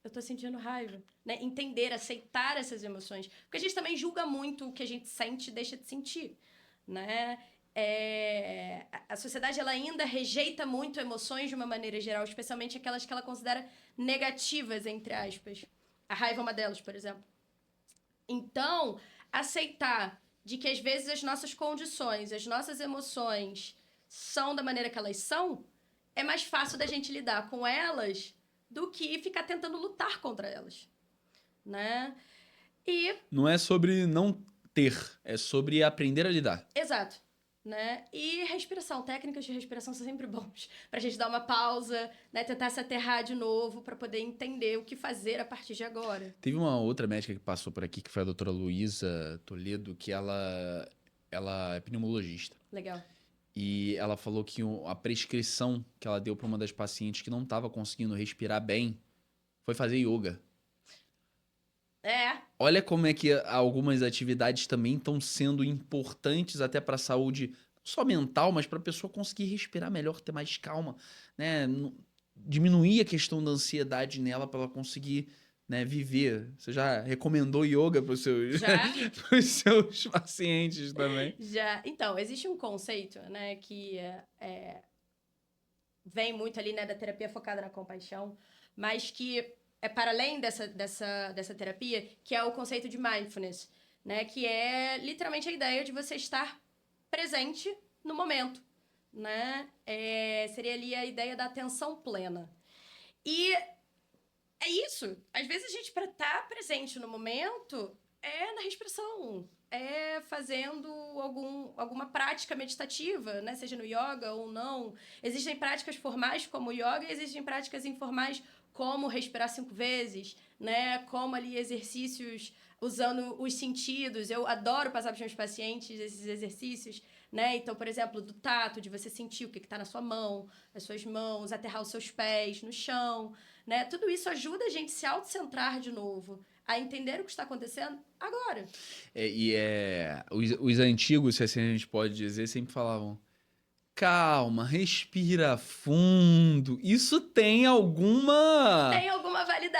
Eu tô sentindo raiva, né? Entender, aceitar essas emoções. Porque a gente também julga muito o que a gente sente e deixa de sentir, né? A sociedade ela ainda rejeita muito emoções de uma maneira geral, especialmente aquelas que ela considera negativas, entre aspas. A raiva é uma delas, por exemplo. Então, aceitar de que às vezes as nossas condições, as nossas emoções são da maneira que elas são, é mais fácil da gente lidar com elas do que ficar tentando lutar contra elas, né? E Não é sobre não ter, é sobre aprender a lidar. exato. Né? E respiração, técnicas de respiração são sempre bons. Pra gente dar uma pausa, né? Tentar se aterrar de novo pra poder entender o que fazer a partir de agora. Teve uma outra médica que passou por aqui, que foi a doutora Luísa Toledo, que ela é pneumologista. Legal. E ela falou que a prescrição que ela deu para uma das pacientes que não estava conseguindo respirar bem foi fazer yoga. É, Olha como é que algumas atividades também estão sendo importantes até para a saúde, não só mental, mas para a pessoa conseguir respirar melhor, ter mais calma, né? Diminuir a questão da ansiedade nela para ela conseguir, né, viver. Você já recomendou yoga para os seus, já. pros seus pacientes também? Já. Então, existe um conceito, né, que vem muito ali, né, da terapia focada na compaixão, mas que é para além dessa terapia, que é o conceito de mindfulness, né, que é literalmente a ideia de você estar presente no momento, né? Seria ali a ideia da atenção plena. E é isso. Às vezes a gente, para estar presente no momento, é na respiração, é fazendo alguma prática meditativa, né? Seja no yoga ou não. Existem práticas formais como o yoga e existem práticas informais como respirar 5 vezes, né? Como ali exercícios usando os sentidos. Eu adoro passar para os meus pacientes esses exercícios, né? Então, por exemplo, do tato, de você sentir o que está na sua mão, as suas mãos, aterrar os seus pés no chão, né? Tudo isso ajuda a gente a se autocentrar de novo, a entender o que está acontecendo agora. Os antigos, se assim a gente pode dizer, sempre falavam: calma, respira fundo. Tem alguma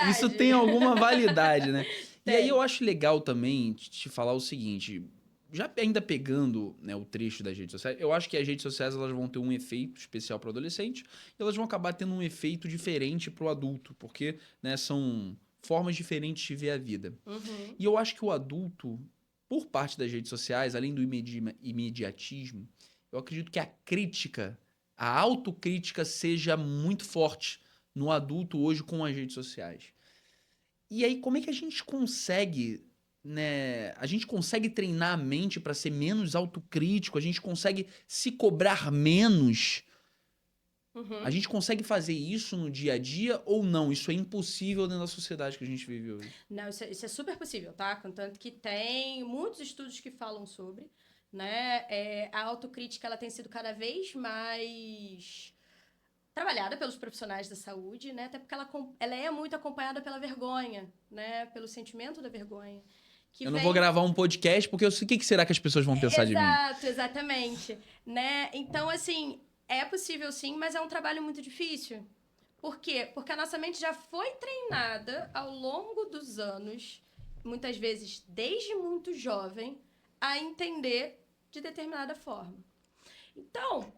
Isso validade. tem alguma validade, né? E aí eu Tem. acho legal também te falar o seguinte, já ainda pegando, né, o trecho das redes sociais, eu acho que as redes sociais elas vão ter um efeito especial para o adolescente e elas vão acabar tendo um efeito diferente para o adulto, porque, né, são formas diferentes de ver a vida. Uhum. E eu acho que o adulto, por parte das redes sociais, além do imediatismo, eu acredito que a crítica, a autocrítica seja muito forte no adulto hoje com as redes sociais. E aí, como é que a gente consegue, né? A gente consegue treinar a mente para ser menos autocrítico? A gente consegue se cobrar menos? A Uhum. gente consegue fazer isso no dia a dia ou não? Isso é impossível dentro da sociedade que a gente vive hoje. Não, isso é super possível, tá? Contanto que tem muitos estudos que falam sobre, né? A autocrítica ela tem sido cada vez mais trabalhada pelos profissionais da saúde, né? Até porque ela é muito acompanhada pela vergonha, né? Pelo sentimento da vergonha. Que Eu não vou vem. gravar um podcast porque eu sei o que será que as pessoas vão pensar de mim. Exato, exatamente. Né? Então, assim, é possível sim, mas é um trabalho muito difícil. Por quê? Porque a nossa mente já foi treinada ao longo dos anos, muitas vezes desde muito jovem, a entender de determinada forma. Então,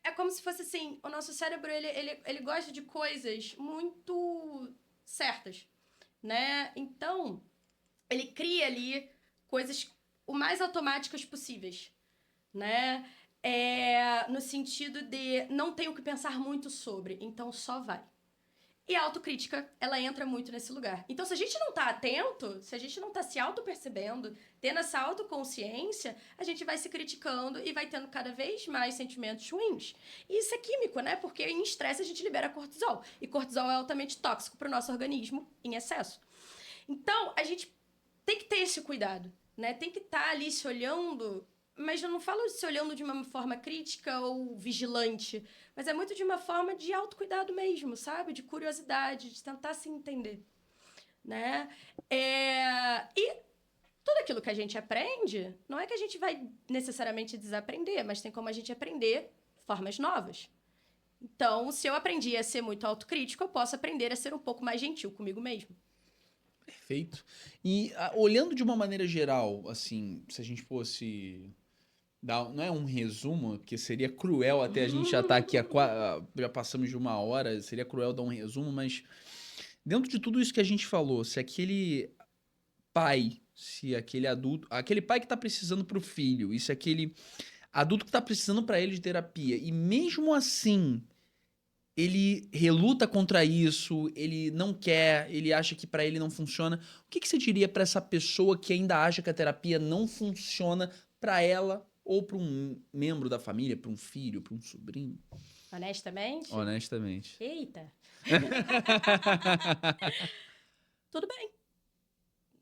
é como se fosse assim, o nosso cérebro, ele gosta de coisas muito certas, né? Então, ele cria ali coisas o mais automáticas possíveis, né? No sentido de não tenho que pensar muito sobre, então só vai. E a autocrítica, ela entra muito nesse lugar. Então, se a gente não tá atento, se a gente não tá se auto-percebendo, tendo essa autoconsciência, a gente vai se criticando e vai tendo cada vez mais sentimentos ruins. E isso é químico, né? Porque em estresse a gente libera cortisol. E cortisol é altamente tóxico para o nosso organismo em excesso. Então, a gente tem que ter esse cuidado, né? Tem que estar ali se olhando, mas eu não falo se olhando de uma forma crítica ou vigilante, mas é muito de uma forma de autocuidado mesmo, sabe? De curiosidade, de tentar se entender, né? E tudo aquilo que a gente aprende, não é que a gente vai necessariamente desaprender, mas tem como a gente aprender formas novas. Então, se eu aprendi a ser muito autocrítico, eu posso aprender a ser um pouco mais gentil comigo mesmo. Perfeito. E olhando de uma maneira geral, assim, se a gente fosse não é um resumo, porque seria cruel até a gente já tá aqui, já passamos de 1 hora, seria cruel dar um resumo, mas dentro de tudo isso que a gente falou, se aquele pai, se aquele adulto, aquele pai que tá precisando pro filho, e se aquele adulto que tá precisando pra ele de terapia, e mesmo assim ele reluta contra isso, ele não quer, ele acha que pra ele não funciona, o que que você diria pra essa pessoa que ainda acha que a terapia não funciona pra ela ou pra um membro da família, pra um filho, pra um sobrinho? Honestamente? Honestamente. Eita! Tudo bem,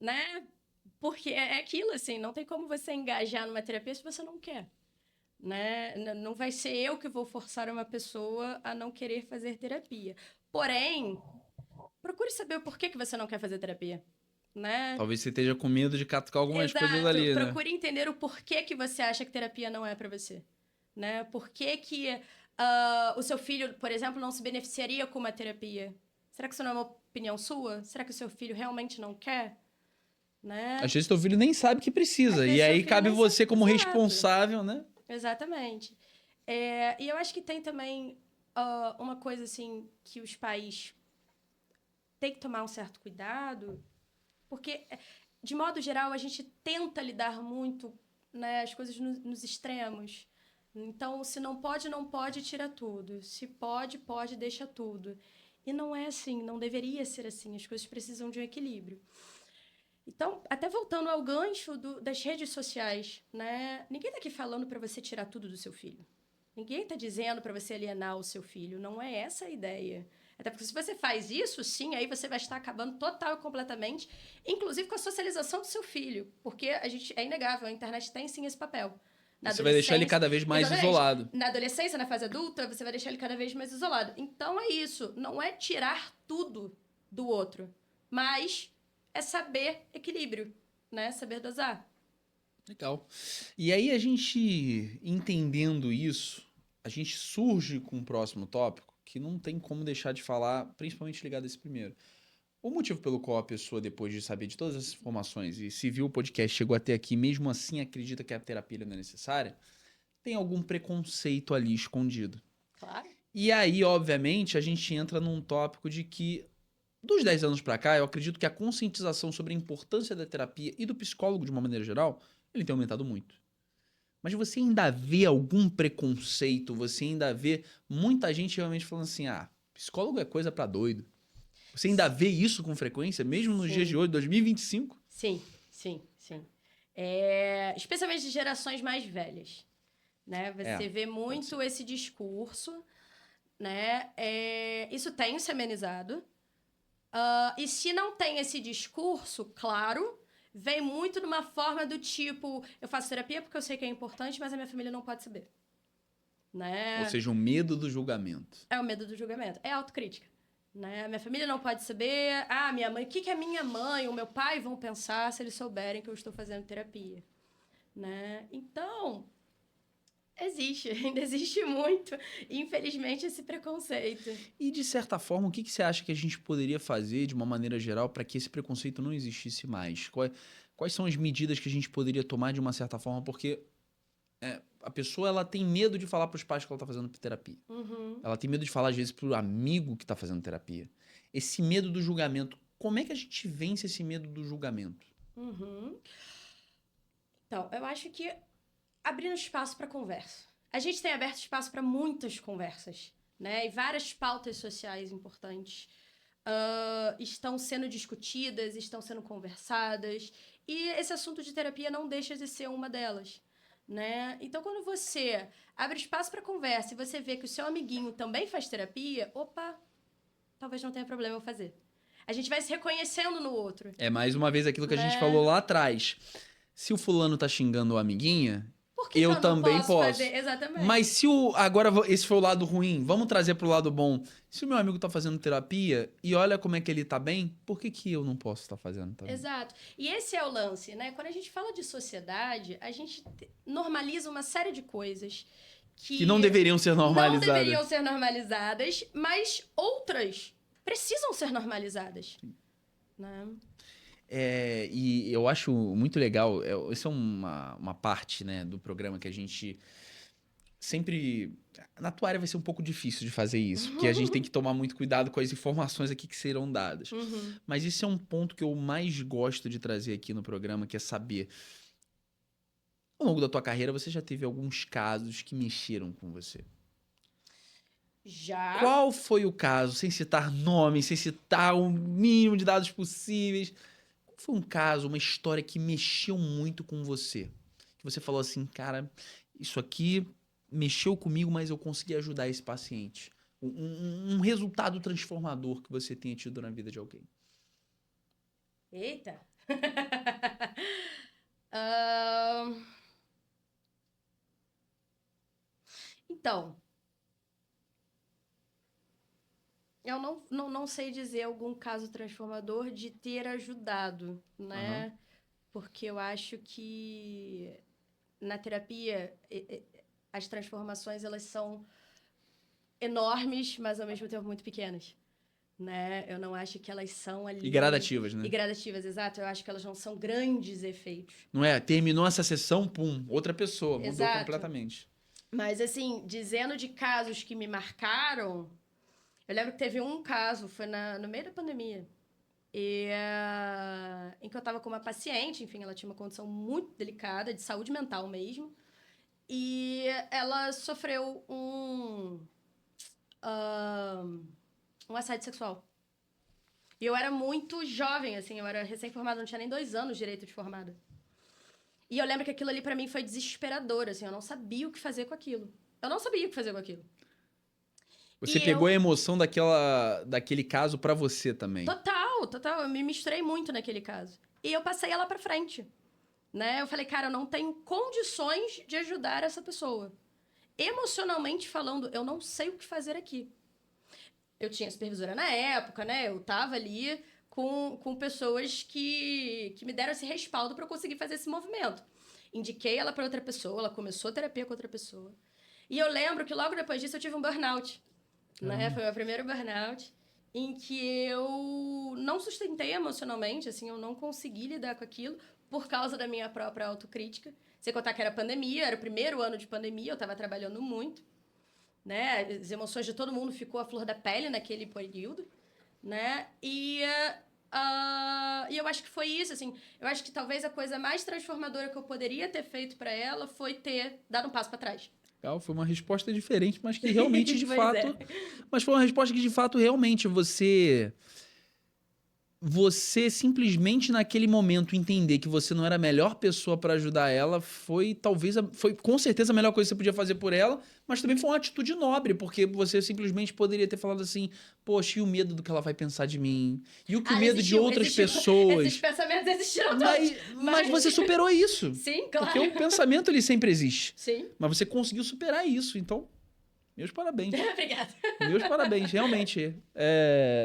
né? Porque é aquilo, assim, não tem como você engajar numa terapia se você não quer, né? Não vai ser eu que vou forçar uma pessoa a não querer fazer terapia. Porém, procure saber o porquê que você não quer fazer terapia, né? Talvez você esteja com medo de catucar algumas coisas Exato. ali, né? Procure entender o porquê que você acha que terapia não é para você, né? Por que o seu filho, por exemplo, não se beneficiaria com uma terapia? Será que isso não é uma opinião sua? Será que o seu filho realmente não quer? Às Né? vezes teu filho nem sabe que Às precisa. E vezes seu aí filho cabe nem sabe. você como Exato. responsável, né? Exatamente. E eu acho que tem também uma coisa assim que os pais têm que tomar um certo cuidado, porque, de modo geral, a gente tenta lidar muito, né, as coisas nos extremos. Então, se não pode, não pode, tira tudo. Se pode, pode, deixa tudo. E não é assim, não deveria ser assim. As coisas precisam de um equilíbrio. Então, até voltando ao gancho das redes sociais, né? Ninguém está aqui falando para você tirar tudo do seu filho. Ninguém está dizendo para você alienar o seu filho. Não é essa a ideia. Até porque se você faz isso, sim, aí você vai estar acabando total e completamente, inclusive com a socialização do seu filho. Porque é inegável, a internet tem sim esse papel. Na Você vai deixar ele adolescência, cada vez mais exatamente. isolado. Na adolescência, na fase adulta, você vai deixar ele cada vez mais isolado. Então é isso. Não é tirar tudo do outro, mas é saber equilíbrio, né? Saber dosar. Legal. E aí a gente, entendendo isso, a gente surge com um próximo tópico que não tem como deixar de falar, principalmente ligado a esse primeiro. O motivo pelo qual a pessoa, depois de saber de todas essas informações e se viu o podcast, chegou até aqui, mesmo assim acredita que a terapia não é necessária, tem algum preconceito ali escondido. Claro. E aí, obviamente, a gente entra num tópico de que, dos 10 anos pra cá, eu acredito que a conscientização sobre a importância da terapia e do psicólogo de uma maneira geral, ele tem aumentado muito. Mas você ainda vê algum preconceito, você ainda vê muita gente realmente falando assim, psicólogo é coisa pra doido. Você ainda vê isso com frequência, mesmo nos dias de hoje, 2025? Sim, sim, sim. Especialmente de gerações mais velhas, né? Você vê muito esse discurso, né? Isso tem se amenizado. E se não tem esse discurso, claro, vem muito numa forma do tipo, eu faço terapia porque eu sei que é importante, mas a minha família não pode saber. Né? Ou seja, o medo do julgamento. É o medo do julgamento. É autocrítica. Né? Minha família não pode saber. Minha mãe, o que a minha mãe ou meu pai vão pensar se eles souberem que eu estou fazendo terapia? Né? Então, ainda existe muito, infelizmente, esse preconceito. E, de certa forma, o que você acha que a gente poderia fazer, de uma maneira geral, para que esse preconceito não existisse mais? Quais são as medidas que a gente poderia tomar, de uma certa forma? Porque a pessoa ela tem medo de falar para os pais que ela está fazendo terapia. Uhum. Ela tem medo de falar, às vezes, para o amigo que está fazendo terapia. Esse medo do julgamento. Como é que a gente vence esse medo do julgamento? Uhum. Então, eu acho que abrindo espaço para conversa. A gente tem aberto espaço para muitas conversas, né? E várias pautas sociais importantes estão sendo discutidas, estão sendo conversadas. E esse assunto de terapia não deixa de ser uma delas, né? Então, quando você abre espaço para conversa e você vê que o seu amiguinho também faz terapia, opa, talvez não tenha problema eu fazer. A gente vai se reconhecendo no outro, É mais uma vez aquilo que a gente né? falou lá atrás. Se o fulano tá xingando a amiguinha, Por que que eu eu não também posso posso. fazer? Exatamente. Mas se esse foi o lado ruim, vamos trazer pro lado bom. Se o meu amigo tá fazendo terapia e olha como é que ele tá bem, por que que eu não posso estar fazendo também? Exato. E esse é o lance, né? Quando a gente fala de sociedade, a gente normaliza uma série de coisas Que não que deveriam ser não normalizadas. deveriam ser normalizadas, mas outras precisam ser normalizadas, né? E eu acho muito legal, essa é uma parte, né, do programa que a gente sempre... Na tua área vai ser um pouco difícil de fazer isso, porque a gente tem que tomar muito cuidado com as informações aqui que serão dadas. Uhum. Mas isso é um ponto que eu mais gosto de trazer aqui no programa, que é saber, ao longo da tua carreira, você já teve alguns casos que mexeram com você. Já. Qual foi o caso, sem citar nomes, sem citar o mínimo de dados possíveis? Qual foi um caso, uma história que mexeu muito com você? Que você falou assim, cara, isso aqui mexeu comigo, mas eu consegui ajudar esse paciente. Um resultado transformador que você tenha tido na vida de alguém. Eita. Ahn, Então, eu não sei dizer algum caso transformador de ter ajudado, Aham. né? Porque eu acho que na terapia as transformações elas são enormes, mas ao mesmo tempo muito pequenas, né? Eu não acho que elas são E ali gradativas, e né? gradativas, exato. Eu acho que elas não são grandes efeitos. Não é? Terminou essa sessão, pum, outra pessoa, mudou Exato. completamente. Mas assim, dizendo de casos que me marcaram, eu lembro que teve um caso, foi no meio da pandemia. Em que eu tava com uma paciente, enfim, ela tinha uma condição muito delicada, de saúde mental mesmo. E ela sofreu um assédio sexual. E eu era muito jovem, assim, eu era recém-formada, não tinha nem 2 anos direito de formada. E eu lembro que aquilo ali pra mim foi desesperador, assim, eu não sabia o que fazer com aquilo. Eu não sabia o que fazer com aquilo. Você E pegou a eu, emoção daquele caso pra você também. total, eu me misturei muito naquele caso. E eu passei ela pra frente, né? Eu falei, cara, eu não tenho condições de ajudar essa pessoa. Emocionalmente falando, eu não sei o que fazer aqui. Eu tinha supervisora na época, né? Eu tava ali com pessoas que me deram esse respaldo para eu conseguir fazer esse movimento. Indiquei ela para outra pessoa, ela começou a terapia com outra pessoa. E eu lembro que logo depois disso eu tive um burnout, né? Caramba. Foi o meu primeiro burnout em que eu não sustentei emocionalmente, assim, eu não consegui lidar com aquilo por causa da minha própria autocrítica. Sem contar que era pandemia, era o primeiro ano de pandemia, eu estava trabalhando muito, né? As emoções de todo mundo ficou à flor da pele naquele período, né? E eu acho que foi isso, assim. Eu acho que talvez a coisa mais transformadora que eu poderia ter feito para ela foi ter dado um passo para trás. Legal, foi uma resposta diferente, mas que realmente, de Pois é. fato. Mas foi uma resposta que, de fato, realmente você simplesmente naquele momento entender que você não era a melhor pessoa para ajudar ela foi talvez foi com certeza a melhor coisa que você podia fazer por ela, mas também foi uma atitude nobre, porque você simplesmente poderia ter falado assim: poxa, e o medo do que ela vai pensar de mim? E o que o medo de outras Esses pessoas? pensamentos existiram todos. Mas você superou isso. Sim, Porque claro. o pensamento ele sempre existe. Sim. Mas você conseguiu superar isso, então meus parabéns. Obrigada. Meus parabéns, realmente.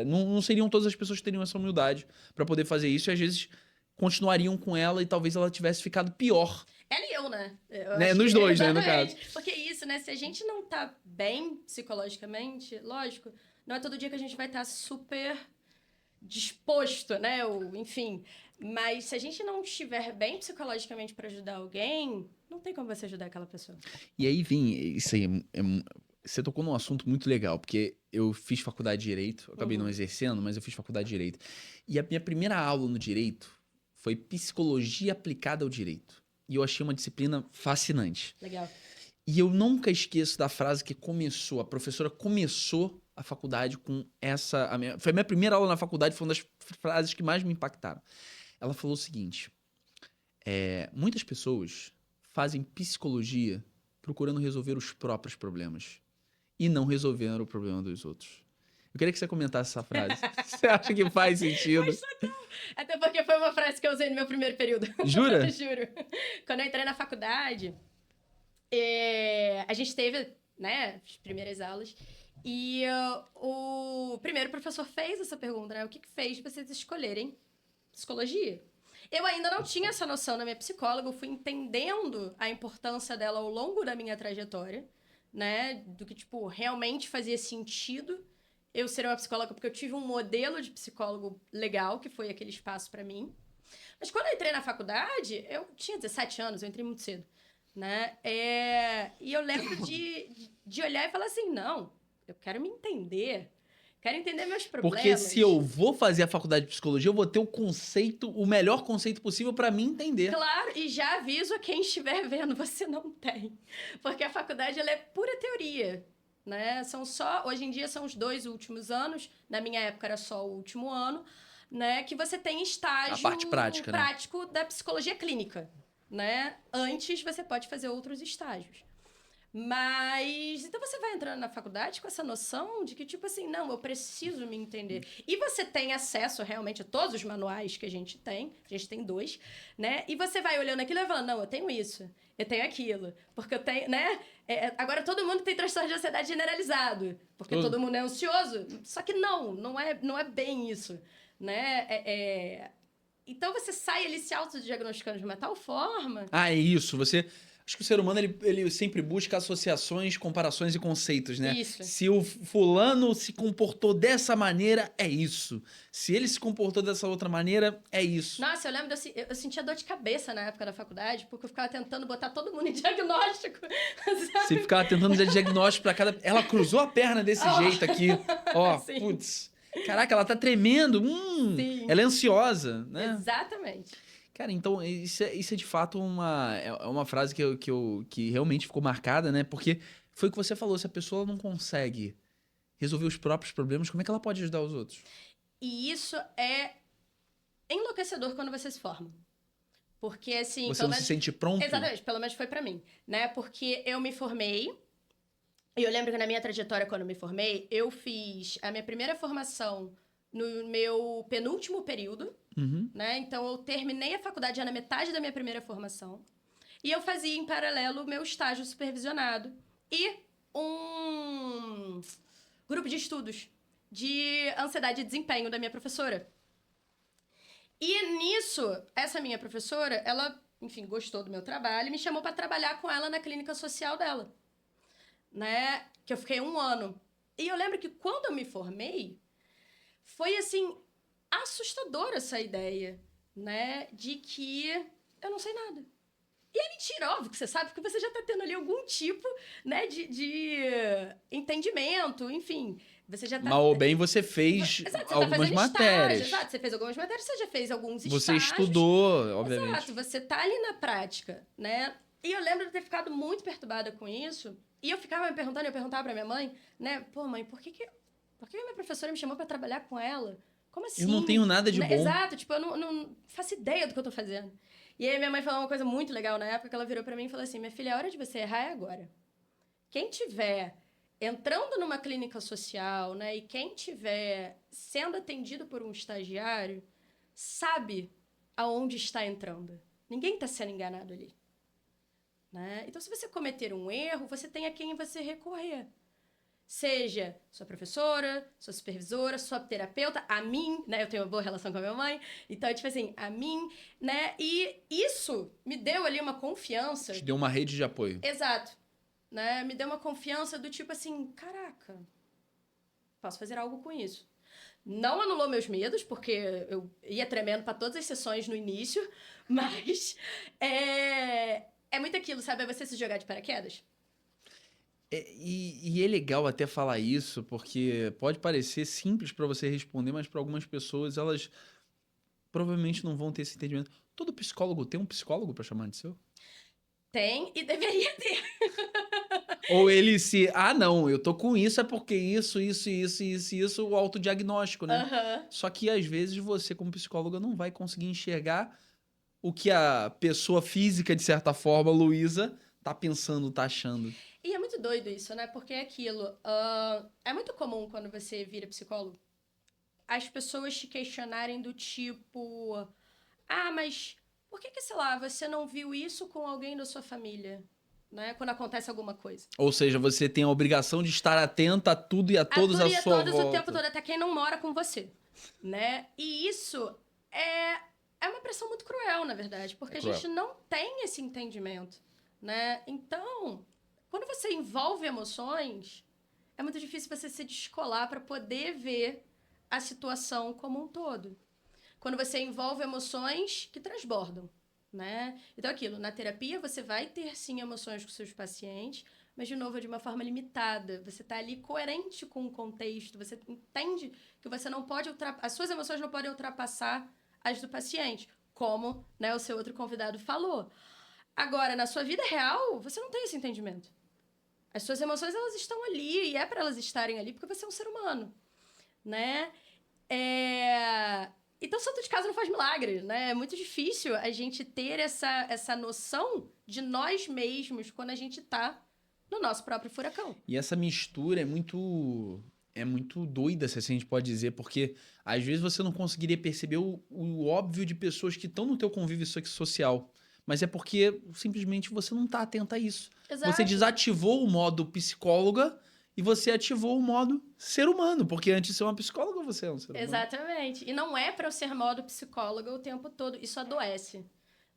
Não seriam todas as pessoas que teriam essa humildade pra poder fazer isso e às vezes continuariam com ela e talvez ela tivesse ficado pior. Ela e eu, né? Eu Né? acho Nos que- dois, né, no Exatamente. caso. Porque é isso, né? Se a gente não tá bem psicologicamente, lógico, não é todo dia que a gente vai estar super disposto, né? Ou, enfim. Mas se a gente não estiver bem psicologicamente para ajudar alguém, não tem como você ajudar aquela pessoa. E aí, Vim, isso aí, você tocou num assunto muito legal, porque eu fiz faculdade de Direito, eu acabei não exercendo, mas eu fiz faculdade de Direito. E a minha primeira aula no Direito foi Psicologia Aplicada ao Direito. E eu achei uma disciplina fascinante. Legal. E eu nunca esqueço da frase que a professora começou a faculdade com essa... foi a minha primeira aula na faculdade, foi uma das frases que mais me impactaram. Ela falou o seguinte, muitas pessoas fazem psicologia procurando resolver os próprios problemas e não resolvendo o problema dos outros. Eu queria que você comentasse essa frase. Você acha que faz sentido? Até porque foi uma frase que eu usei no meu primeiro período. Jura? Juro. Quando eu entrei na faculdade, a gente teve, né, as primeiras aulas, e o primeiro professor fez essa pergunta, né? O que fez vocês escolherem psicologia? Eu ainda não tinha essa noção na minha psicóloga, eu fui entendendo a importância dela ao longo da minha trajetória, né? Do que, tipo, realmente fazia sentido eu ser uma psicóloga, porque eu tive um modelo de psicólogo legal, que foi aquele espaço pra mim. Mas quando eu entrei na faculdade, eu tinha 17 anos, eu entrei muito cedo, né? E eu lembro de olhar e falar assim, não, eu quero me entender, quero entender meus problemas. Porque se eu vou fazer a faculdade de psicologia, eu vou ter o melhor conceito possível para mim entender. Claro, e já aviso a quem estiver vendo, você não tem. Porque a faculdade, ela é pura teoria, né? Hoje em dia são os 2 últimos anos, na minha época era só o último ano, né? Que você tem estágio A parte prática, prático da psicologia clínica, né? Antes você pode fazer outros estágios. Mas, então você vai entrando na faculdade com essa noção de que, tipo assim, não, eu preciso me entender. E você tem acesso realmente a todos os manuais que a gente tem 2, né? E você vai olhando aquilo e vai falando, não, eu tenho isso, eu tenho aquilo, porque eu tenho, né? Agora todo mundo tem transtorno de ansiedade generalizado, porque todo mundo é ansioso. Só que não é bem isso, né? Então você sai ali se autodiagnosticando de uma tal forma... É isso, Acho que o ser humano, ele sempre busca associações, comparações e conceitos, né? Isso. Se o fulano se comportou dessa maneira, é isso. Se ele se comportou dessa outra maneira, é isso. Nossa, eu lembro, eu sentia dor de cabeça na época da faculdade, porque eu ficava tentando botar todo mundo em diagnóstico. Sabe? Você ficava tentando dar diagnóstico pra cada... Ela cruzou a perna desse jeito aqui. Ó, putz. Caraca, ela tá tremendo. Sim. Ela é ansiosa, né? Exatamente. Cara, então, isso é de fato uma frase que realmente ficou marcada, né? Porque foi o que você falou, se a pessoa não consegue resolver os próprios problemas, como é que ela pode ajudar os outros? E isso é enlouquecedor quando você se forma. Porque, assim... Você não se sente pronto? Exatamente, pelo menos foi pra mim, né? Porque eu me formei, e eu lembro que na minha trajetória, quando eu me formei, eu fiz a minha primeira formação no meu penúltimo período, né? Então, eu terminei a faculdade já na metade da minha primeira formação. E eu fazia, em paralelo, o meu estágio supervisionado. E um grupo de estudos de ansiedade e desempenho da minha professora. E nisso, essa minha professora, ela, enfim, gostou do meu trabalho e me chamou para trabalhar com ela na clínica social dela, né? Que eu fiquei 1 ano. E eu lembro que quando eu me formei, foi, assim, assustadora essa ideia, né? De que eu não sei nada. E é mentira, óbvio que você sabe, porque você já tá tendo ali algum tipo, né, de entendimento, enfim. Você já tá... Mal ou bem, você fez Exato, algumas tá matérias. Estágio, exato, você fez algumas matérias, você já fez alguns Você estágios. estudou, obviamente. Exato, você tá ali na prática, né? E eu lembro de ter ficado muito perturbada com isso. E eu ficava me perguntando, eu perguntava pra minha mãe, né? Pô, mãe, por que a minha professora me chamou pra trabalhar com ela? Como assim? Eu não tenho nada de né? bom. Exato, tipo, eu não faço ideia do que eu tô fazendo. E aí minha mãe falou uma coisa muito legal na época, que ela virou pra mim e falou assim, minha filha, a hora de você errar é agora. Quem tiver entrando numa clínica social, né, e quem tiver sendo atendido por um estagiário, sabe aonde está entrando. Ninguém está sendo enganado ali. Né? Então, se você cometer um erro, você tem a quem você recorrer. Seja sua professora, sua supervisora, sua terapeuta, a mim, né? Eu tenho uma boa relação com a minha mãe. Então, tipo assim, a mim, né? E isso me deu ali uma confiança. Te deu uma rede de apoio. Exato. Né? Me deu uma confiança do tipo assim, caraca, posso fazer algo com isso. Não anulou meus medos, porque eu ia tremendo para todas as sessões no início, mas é muito aquilo, sabe? É você se jogar de paraquedas. E é legal até falar isso, porque pode parecer simples para você responder, mas para algumas pessoas, elas provavelmente não vão ter esse entendimento. Todo psicólogo tem um psicólogo pra chamar de seu? Tem e deveria ter. Ou ele se... Ah, não, eu tô com isso, é porque isso, o autodiagnóstico, né? Aham. Só que às vezes você, como psicóloga, não vai conseguir enxergar o que a pessoa física, de certa forma, Luísa, tá pensando, tá achando. E é muito doido isso, né? Porque é aquilo. É muito comum quando você vira psicólogo as pessoas te questionarem do tipo: ah, mas por que, sei lá, você não viu isso com alguém da sua família? Né? Quando acontece alguma coisa. Ou seja, você tem a obrigação de estar atenta a tudo e a todos à e a sua todos volta. o tempo todo, até quem não mora com você. Né? E isso é uma pressão muito cruel, na verdade, porque a gente não tem esse entendimento. Né? Então, quando você envolve emoções, é muito difícil você se descolar para poder ver a situação como um todo. Quando você envolve emoções que transbordam, né? Então, aquilo, na terapia, você vai ter, sim, emoções com seus pacientes, mas, de novo, de uma forma limitada. Você está ali coerente com o contexto, você entende que você não pode... As suas emoções não podem ultrapassar as do paciente, como, né, o seu outro convidado falou. Agora, na sua vida real, você não tem esse entendimento. As suas emoções, elas estão ali, e é para elas estarem ali, porque você é um ser humano, né? Então, santo de casa não faz milagre, né? É muito difícil a gente ter essa noção de nós mesmos quando a gente tá no nosso próprio furacão. E essa mistura é muito doida, se assim a gente pode dizer, porque às vezes você não conseguiria perceber o óbvio de pessoas que estão no teu convívio social. Mas é porque simplesmente você não tá atento a isso. Exato. Você desativou o modo psicóloga e você ativou o modo ser humano, porque antes de ser uma psicóloga, você é um ser humano. Exatamente. E não é para eu ser modo psicóloga o tempo todo. Isso adoece,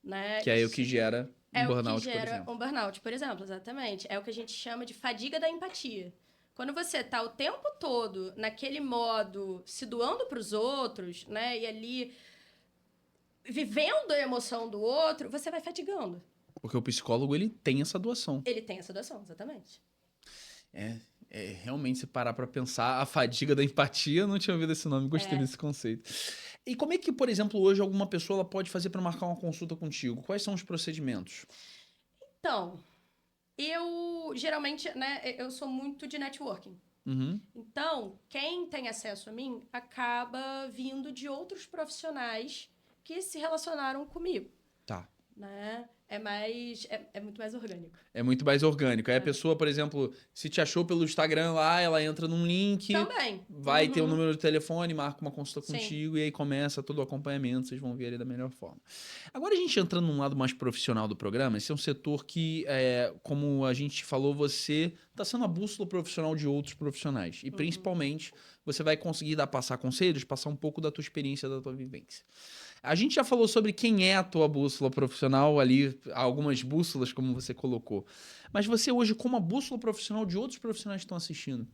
né? Que é o que gera um burnout, por exemplo. exemplo. Um burnout, por exemplo, exatamente. É o que a gente chama de fadiga da empatia. Quando você tá o tempo todo naquele modo se doando para os outros, né? E ali vivendo a emoção do outro, você vai fatigando. Porque o psicólogo, ele tem essa doação. Ele tem essa doação, exatamente. Realmente, se parar pra pensar, a fadiga da empatia, eu não tinha ouvido esse nome, gostei desse conceito. E como é que, por exemplo, hoje alguma pessoa ela pode fazer para marcar uma consulta contigo? Quais são os procedimentos? Então, eu geralmente, né, eu sou muito de networking. Uhum. Então, quem tem acesso a mim acaba vindo de outros profissionais que se relacionaram comigo. Tá. Né? É muito mais orgânico. É muito mais orgânico. Aí a pessoa, por exemplo, se te achou pelo Instagram lá, ela entra num link, Também. vai ter o número de telefone, marca uma consulta Sim. contigo e aí começa todo o acompanhamento, vocês vão ver ali da melhor forma. Agora a gente entrando num lado mais profissional do programa, esse é um setor que, como a gente falou, você está sendo a bússola profissional de outros profissionais. E principalmente, você vai conseguir passar conselhos, passar um pouco da tua experiência, da tua vivência. A gente já falou sobre quem é a tua bússola profissional ali, algumas bússolas, como você colocou. Mas você hoje, como a bússola profissional de outros profissionais que estão assistindo,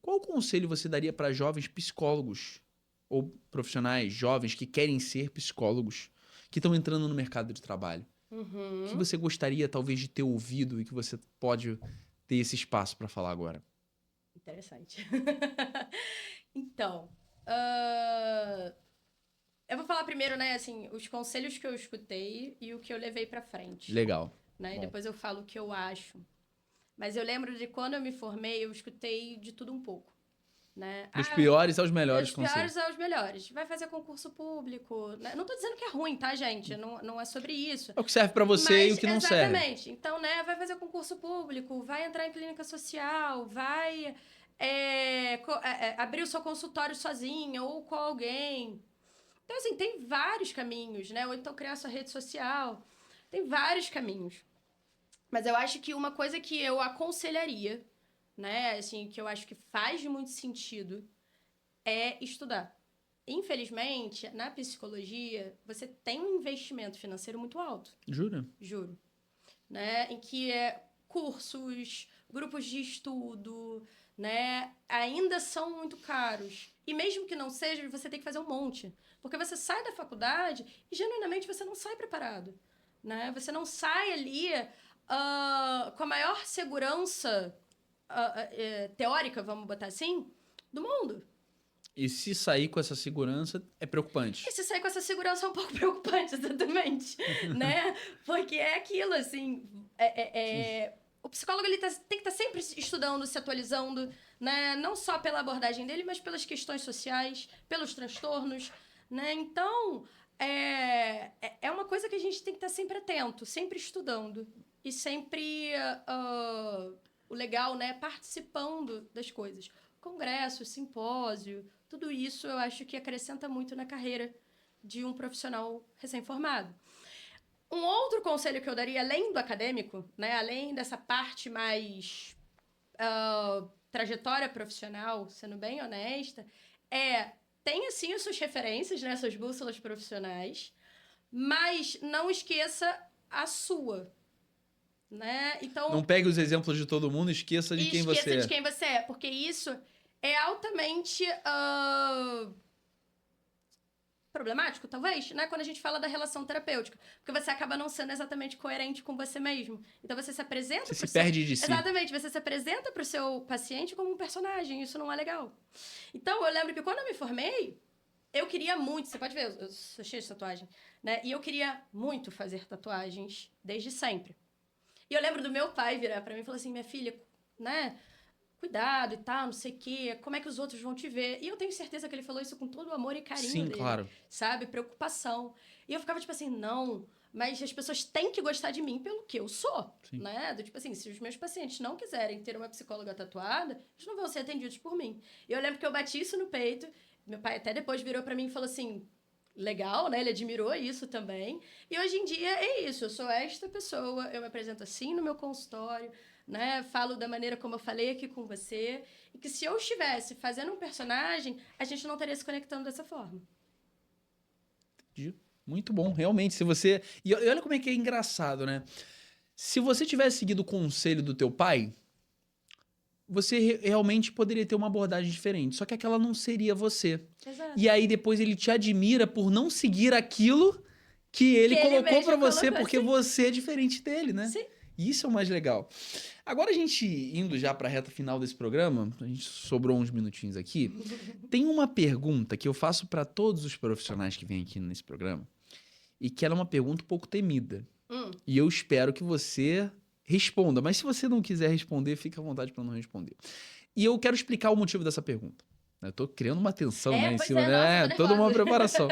qual conselho você daria para jovens psicólogos ou profissionais jovens que querem ser psicólogos, que estão entrando no mercado de trabalho? O que você gostaria, talvez, de ter ouvido e que você pode ter esse espaço para falar agora? Interessante. Então, eu vou falar primeiro, né, assim, os conselhos que eu escutei e o que eu levei pra frente. Legal. Né? E depois eu falo o que eu acho. Mas eu lembro de quando eu me formei, eu escutei de tudo um pouco. Né? Dos piores aos melhores conselhos. Dos conselhos. piores aos melhores. Vai fazer concurso público. Né? Não tô dizendo que é ruim, tá, gente? Não é sobre isso. É o que serve pra você e o que não serve. Exatamente. Então, né, vai fazer concurso público, vai entrar em clínica social, vai abrir o seu consultório sozinha ou com alguém. Então, assim, tem vários caminhos, né? Ou então criar sua rede social. Tem vários caminhos. Mas eu acho que uma coisa que eu aconselharia, né, assim, que eu acho que faz muito sentido, é estudar. Infelizmente, na psicologia, você tem um investimento financeiro muito alto. Jura? Juro. Né? Em que cursos, grupos de estudo, né, ainda são muito caros. E mesmo que não seja, você tem que fazer um monte. Porque você sai da faculdade e, genuinamente, você não sai preparado. Né? Você não sai ali com a maior segurança teórica, vamos botar assim, do mundo. E se sair com essa segurança, é preocupante. E se sair com essa segurança é um pouco preocupante, exatamente, né? Porque é aquilo, assim, o psicólogo ele tem que estar sempre estudando, se atualizando, né? Não só pela abordagem dele, mas pelas questões sociais, pelos transtornos, né? Então, é uma coisa que a gente tem que estar sempre atento, sempre estudando e sempre, o legal, né? Participando das coisas. Congresso, simpósio, tudo isso eu acho que acrescenta muito na carreira de um profissional recém-formado. Um outro conselho que eu daria, além do acadêmico, né, além dessa parte mais trajetória profissional, sendo bem honesta, tenha sim as suas referências, né, suas bússolas profissionais, mas não esqueça a sua, né? Então, Não pegue os exemplos de todo mundo, esqueça de quem você esqueça é. de quem você é, porque isso é altamente problemático, talvez, né? Quando a gente fala da relação terapêutica. Porque você acaba não sendo exatamente coerente com você mesmo. Então você se apresenta Você pro se seu... perde de si. Exatamente, você se apresenta pro seu paciente como um personagem. Isso não é legal. Então, eu lembro que quando eu me formei, eu queria muito... Você pode ver, eu sou cheia de tatuagem, né? E eu queria muito fazer tatuagens desde sempre. E eu lembro do meu pai virar pra mim e falar assim, minha filha, né? Cuidado e tal, não sei o quê, como é que os outros vão te ver. E eu tenho certeza que ele falou isso com todo o amor e carinho Sim, dele, claro. sabe? Preocupação. E eu ficava tipo assim, não, mas as pessoas têm que gostar de mim pelo que eu sou, Sim. né? Do tipo assim, se os meus pacientes não quiserem ter uma psicóloga tatuada, eles não vão ser atendidos por mim. E eu lembro que eu bati isso no peito, meu pai até depois virou pra mim e falou assim, legal, né? Ele admirou isso também. E hoje em dia é isso, eu sou esta pessoa, eu me apresento assim no meu consultório, né? Falo da maneira como eu falei aqui com você. E que se eu estivesse fazendo um personagem, a gente não estaria se conectando dessa forma. Muito bom, realmente. Se você. E olha como é que é engraçado, né? Se você tivesse seguido o conselho do teu pai, você realmente poderia ter uma abordagem diferente. Só que aquela não seria você. Exato. E aí depois ele te admira por não seguir aquilo que ele Que ele colocou pra mesmo você, colocou, porque sim. você é diferente dele, né? Sim. E isso é o mais legal. Agora a gente indo já pra reta final desse programa, a gente sobrou uns minutinhos aqui. Tem uma pergunta que eu faço pra todos os profissionais que vêm aqui nesse programa, e que ela é uma pergunta um pouco temida. E eu espero que você responda. Mas se você não quiser responder, fica à vontade para não responder. E eu quero explicar o motivo dessa pergunta. Eu tô criando uma tensão, né, em Pois cima, nossa, né? tô Toda uma nervosa. preparação.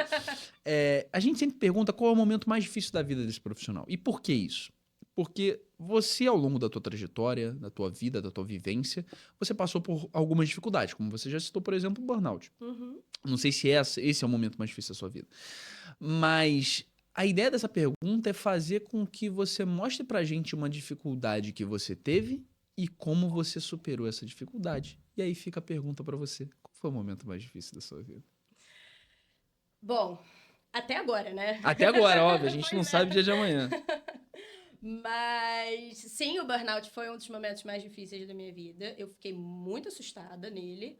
A gente sempre pergunta qual é o momento mais difícil da vida desse profissional. E por que isso? Porque você, ao longo da tua trajetória, da tua vida, da tua vivência, você passou por algumas dificuldades, como você já citou, por exemplo, o burnout. Não sei se esse é o momento mais difícil da sua vida. Mas a ideia dessa pergunta é fazer com que você mostre pra gente uma dificuldade que você teve e como você superou essa dificuldade. E aí fica a pergunta pra você. Qual foi o momento mais difícil da sua vida? Bom, até agora, né? Até agora, óbvio, a gente não Pois sabe o dia é. de amanhã. Mas sim, o burnout foi um dos momentos mais difíceis da minha vida. Eu fiquei muito assustada nele,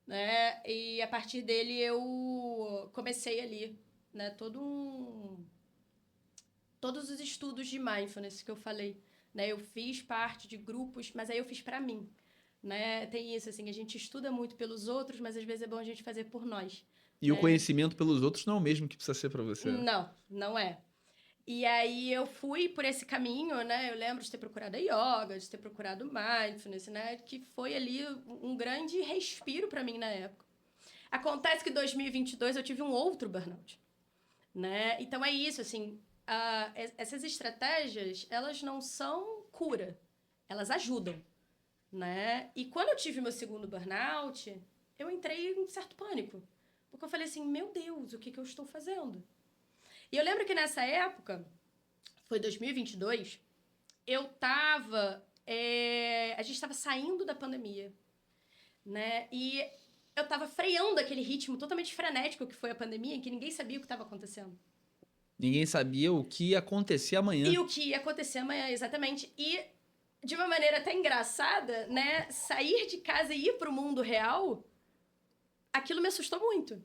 né? E a partir dele eu comecei ali, né, todos os estudos de mindfulness que eu falei, né? Eu fiz parte de grupos, mas aí eu fiz pra mim, né? Tem isso assim, a gente estuda muito pelos outros, mas às vezes é bom a gente fazer por nós, E o né? conhecimento pelos outros não é o mesmo que precisa ser pra você. Não, não é. E aí eu fui por esse caminho, né? Eu lembro de ter procurado a yoga, de ter procurado mindfulness, né? Que foi ali um grande respiro pra mim na época. Acontece que em 2022 eu tive um outro burnout, né? Então é isso, assim, essas estratégias, elas não são cura, elas ajudam, né? E quando eu tive meu segundo burnout, eu entrei em um certo pânico, porque eu falei assim, meu Deus, o que que eu estou fazendo? E eu lembro que nessa época, foi 2022, eu tava... a gente estava saindo da pandemia, né? E eu tava freando aquele ritmo totalmente frenético que foi a pandemia, em que ninguém sabia o que estava acontecendo. Ninguém sabia o que ia acontecer amanhã. E o que ia acontecer amanhã, exatamente. E, de uma maneira até engraçada, né? Sair de casa e ir pro mundo real, aquilo me assustou muito.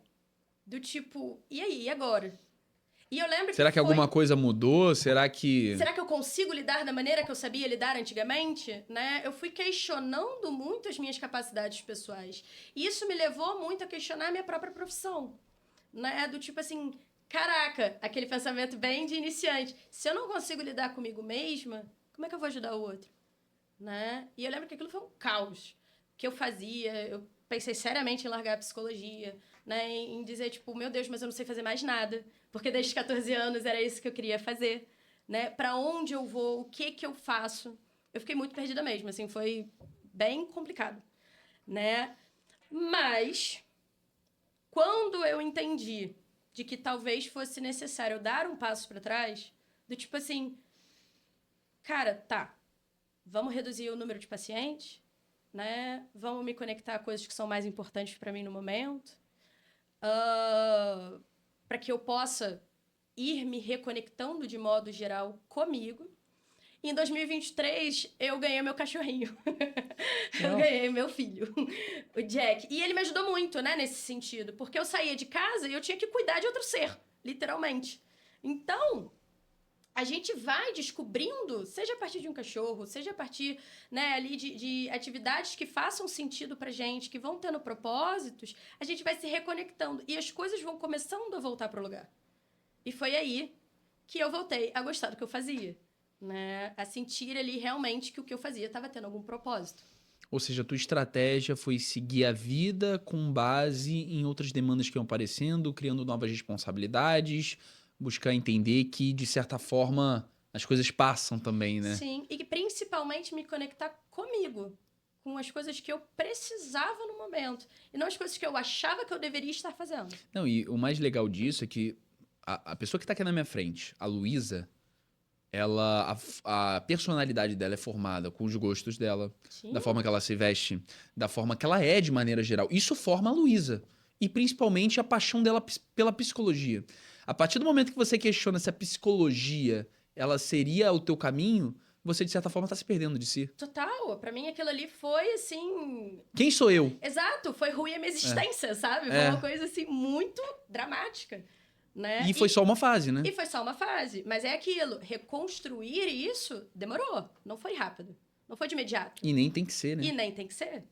Do tipo, e aí, e agora? E eu lembro Será que alguma coisa mudou? Será que eu consigo lidar da maneira que eu sabia lidar antigamente? Né? Eu fui questionando muito as minhas capacidades pessoais. E isso me levou muito a questionar a minha própria profissão. Né? Do tipo assim, caraca, aquele pensamento bem de iniciante. Se eu não consigo lidar comigo mesma, como é que eu vou ajudar o outro? Né? E eu lembro que aquilo foi um caos. O que eu fazia, eu pensei seriamente em largar a psicologia, né? Em dizer, tipo, meu Deus, mas eu não sei fazer mais nada. Porque desde os 14 anos era isso que eu queria fazer. Né? Para onde eu vou, o que eu faço. Eu fiquei muito perdida mesmo, assim, foi bem complicado. Né? Mas, quando eu entendi de que talvez fosse necessário dar um passo para trás, do tipo assim, cara, tá, vamos reduzir o número de pacientes, né? Vamos me conectar a coisas que são mais importantes para mim no momento, para que eu possa ir me reconectando de modo geral comigo. E em 2023, eu ganhei meu cachorrinho. Eu ganhei meu filho, o Jack. E ele me ajudou muito, né, nesse sentido. Porque eu saía de casa e eu tinha que cuidar de outro ser, literalmente. Então, a gente vai descobrindo, seja a partir de um cachorro, seja a partir, né, ali de atividades que façam sentido pra gente, que vão tendo propósitos, a gente vai se reconectando. E as coisas vão começando a voltar pro lugar. E foi aí que eu voltei a gostar do que eu fazia. Né? A sentir ali realmente que o que eu fazia estava tendo algum propósito. Ou seja, a tua estratégia foi seguir a vida com base em outras demandas que iam aparecendo, criando novas responsabilidades, buscar entender que, de certa forma, as coisas passam também, né? Sim, e principalmente me conectar comigo, com as coisas que eu precisava no momento, e não as coisas que eu achava que eu deveria estar fazendo. Não, e o mais legal disso é que a pessoa que tá aqui na minha frente, a Luísa, a personalidade dela é formada com os gostos dela, Sim. da forma que ela se veste, da forma que ela é de maneira geral. Isso forma a Luísa. E principalmente a paixão dela pela psicologia. A partir do momento que você questiona se a psicologia ela seria o teu caminho, você de certa forma está se perdendo de si. Total, pra mim aquilo ali foi assim... Quem sou eu? Exato, foi ruir a minha existência, sabe? Foi É. uma coisa assim muito dramática. Né? E foi só uma fase, né? E foi só uma fase. Mas é aquilo, reconstruir isso demorou. Não foi rápido. Não foi de imediato. E nem tem que ser, né? E nem tem que ser.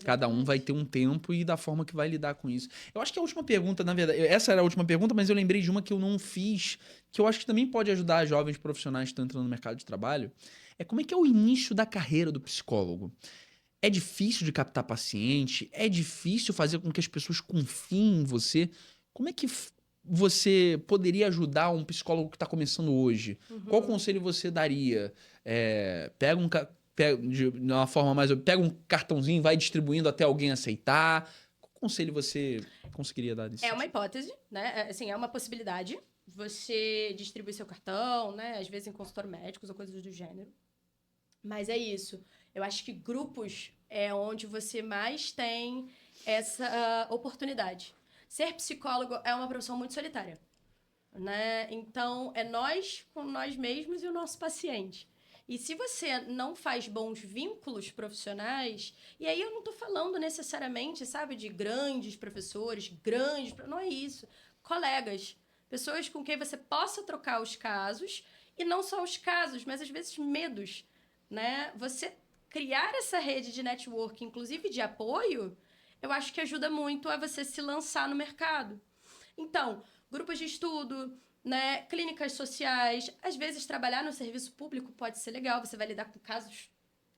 Cada um vai ter um tempo e da forma que vai lidar com isso. Eu acho que a última pergunta, na verdade, essa era a última pergunta, mas eu lembrei de uma que eu não fiz, que eu acho que também pode ajudar jovens profissionais que estão entrando no mercado de trabalho. É como é que é o início da carreira do psicólogo? É difícil de captar paciente? É difícil fazer com que as pessoas confiem em você? Como é que você poderia ajudar um psicólogo que está começando hoje? Qual conselho você daria? Pega de uma forma mais... Pega um cartãozinho e vai distribuindo até alguém aceitar. Qual conselho você conseguiria dar nesse É uma sentido? hipótese, né? Assim, é uma possibilidade. Você distribui seu cartão, né? Às vezes em consultório médicos ou coisas do gênero. Mas é isso. Eu acho que grupos é onde você mais tem essa oportunidade. Ser psicólogo é uma profissão muito solitária, né? Então, é nós com nós mesmos e o nosso paciente. E se você não faz bons vínculos profissionais, e aí eu não estou falando necessariamente, sabe, de grandes professores, não é isso. Colegas, pessoas com quem você possa trocar os casos, e não só os casos, mas às vezes medos, né? Você criar essa rede de network, inclusive de apoio, eu acho que ajuda muito a você se lançar no mercado. Então, grupos de estudo, né, clínicas sociais, às vezes trabalhar no serviço público pode ser legal, você vai lidar com casos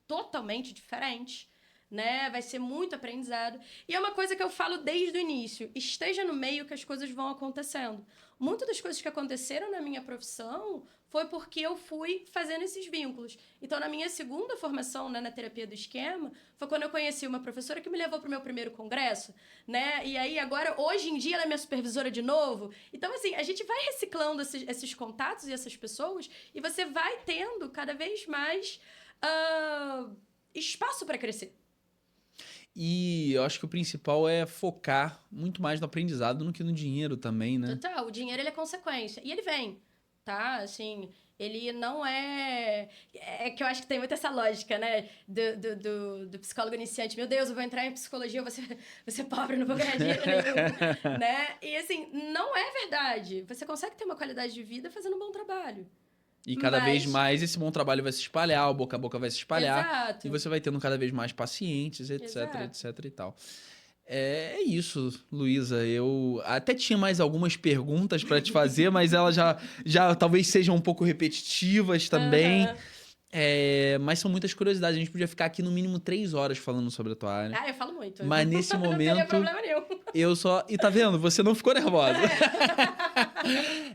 totalmente diferentes, né? Vai ser muito aprendizado. E é uma coisa que eu falo desde o início, esteja no meio que as coisas vão acontecendo. Muitas das coisas que aconteceram na minha profissão foi porque eu fui fazendo esses vínculos. Então, na minha segunda formação, né, na terapia do esquema, foi quando eu conheci uma professora que me levou para o meu primeiro congresso, né? E aí, agora, hoje em dia, ela é minha supervisora de novo. Então, assim, a gente vai reciclando esses contatos e essas pessoas e você vai tendo cada vez mais espaço para crescer. E eu acho que o principal é focar muito mais no aprendizado do que no dinheiro também, né? Total, o dinheiro ele é consequência. E ele vem. tá? Assim, ele não é... É que eu acho que tem muito essa lógica, né? Do psicólogo iniciante. Meu Deus, eu vou entrar em psicologia, eu vou ser pobre, não vou ganhar dinheiro nenhum, né? E, assim, não é verdade. Você consegue ter uma qualidade de vida fazendo um bom trabalho. E cada vez Mas... mais esse bom trabalho vai se espalhar, o boca a boca vai se espalhar. Exato. E você vai tendo cada vez mais pacientes, etc, Exato. etc e tal. É isso, Luísa. Eu até tinha mais algumas perguntas para te fazer, mas elas já talvez sejam um pouco repetitivas também. Aham. Mas são muitas curiosidades. A gente podia ficar aqui no mínimo 3 horas falando sobre a tua área. Ah, eu falo muito. Mas nesse Não teria momento, problema nenhum. eu só... E tá vendo? Você não ficou nervosa.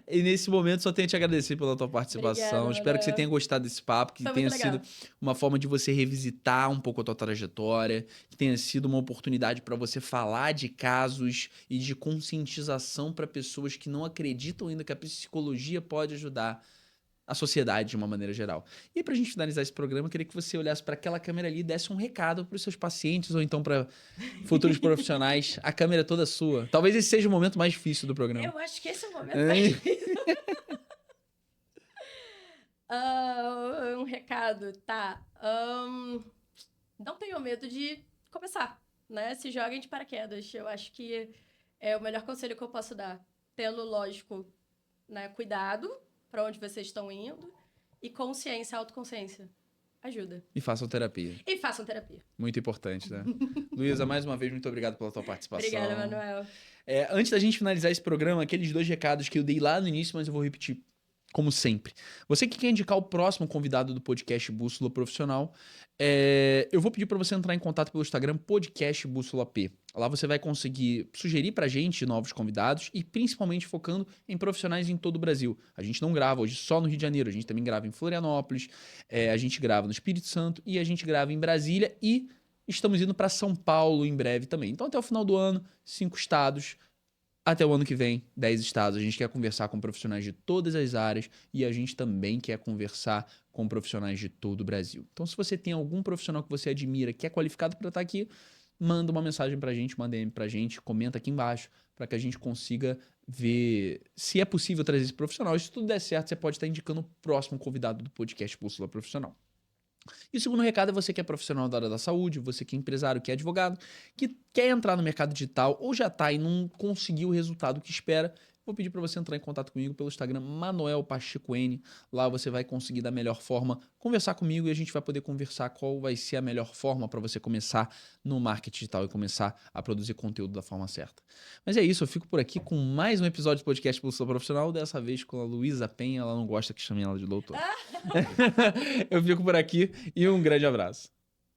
E nesse momento só tenho a te agradecer pela tua participação. Obrigada, Espero que você Manuel. tenha gostado desse papo, que Foi tenha muito sido legal. uma forma de você revisitar um pouco a tua trajetória, que tenha sido uma oportunidade para você falar de casos e de conscientização para pessoas que não acreditam ainda que a psicologia pode ajudar a sociedade de uma maneira geral. E pra gente finalizar esse programa, eu queria que você olhasse para aquela câmera ali e desse um recado para os seus pacientes ou então para futuros profissionais. A câmera é toda sua. Talvez esse seja o momento mais difícil do programa. Eu acho que esse é o momento mais difícil. Um recado, tá? Não tenham medo de começar, né? Se joguem de paraquedas. Eu acho que é o melhor conselho que eu posso dar. Tendo, lógico, né, cuidado para onde vocês estão indo e consciência, autoconsciência. Ajuda. E façam terapia. E façam terapia. Muito importante, né? Luísa, mais uma vez, muito obrigado pela tua participação. Obrigada, Manuel. Antes da gente finalizar esse programa, aqueles 2 recados que eu dei lá no início, mas eu vou repetir, como sempre. Você que quer indicar o próximo convidado do podcast Bússola Profissional, eu vou pedir para você entrar em contato pelo Instagram Podcast Bússola P. Lá você vai conseguir sugerir pra gente novos convidados e principalmente focando em profissionais em todo o Brasil. A gente não grava hoje só no Rio de Janeiro, a gente também grava em Florianópolis, a gente grava no Espírito Santo e a gente grava em Brasília e estamos indo para São Paulo em breve também. Então até o final do ano, 5 estados. Até o ano que vem, 10 estados. A gente quer conversar com profissionais de todas as áreas e a gente também quer conversar com profissionais de todo o Brasil. Então, se você tem algum profissional que você admira, que é qualificado para estar aqui, manda uma mensagem pra gente, manda DM pra gente, comenta aqui embaixo, para que a gente consiga ver se é possível trazer esse profissional. E se tudo der certo, você pode estar indicando o próximo convidado do podcast Bússola Profissional. E o segundo recado é você que é profissional da área da saúde, você que é empresário, que é advogado, que quer entrar no mercado digital ou já está e não conseguiu o resultado que espera. Vou pedir para você entrar em contato comigo pelo Instagram Manuel Pacheco N. Lá você vai conseguir da melhor forma conversar comigo e a gente vai poder conversar qual vai ser a melhor forma para você começar no marketing digital e começar a produzir conteúdo da forma certa. Mas é isso, eu fico por aqui com mais um episódio do podcast Bússola Profissional, dessa vez com a Luísa Penha. Ela não gosta que chamem ela de doutor. Eu fico por aqui e um grande abraço.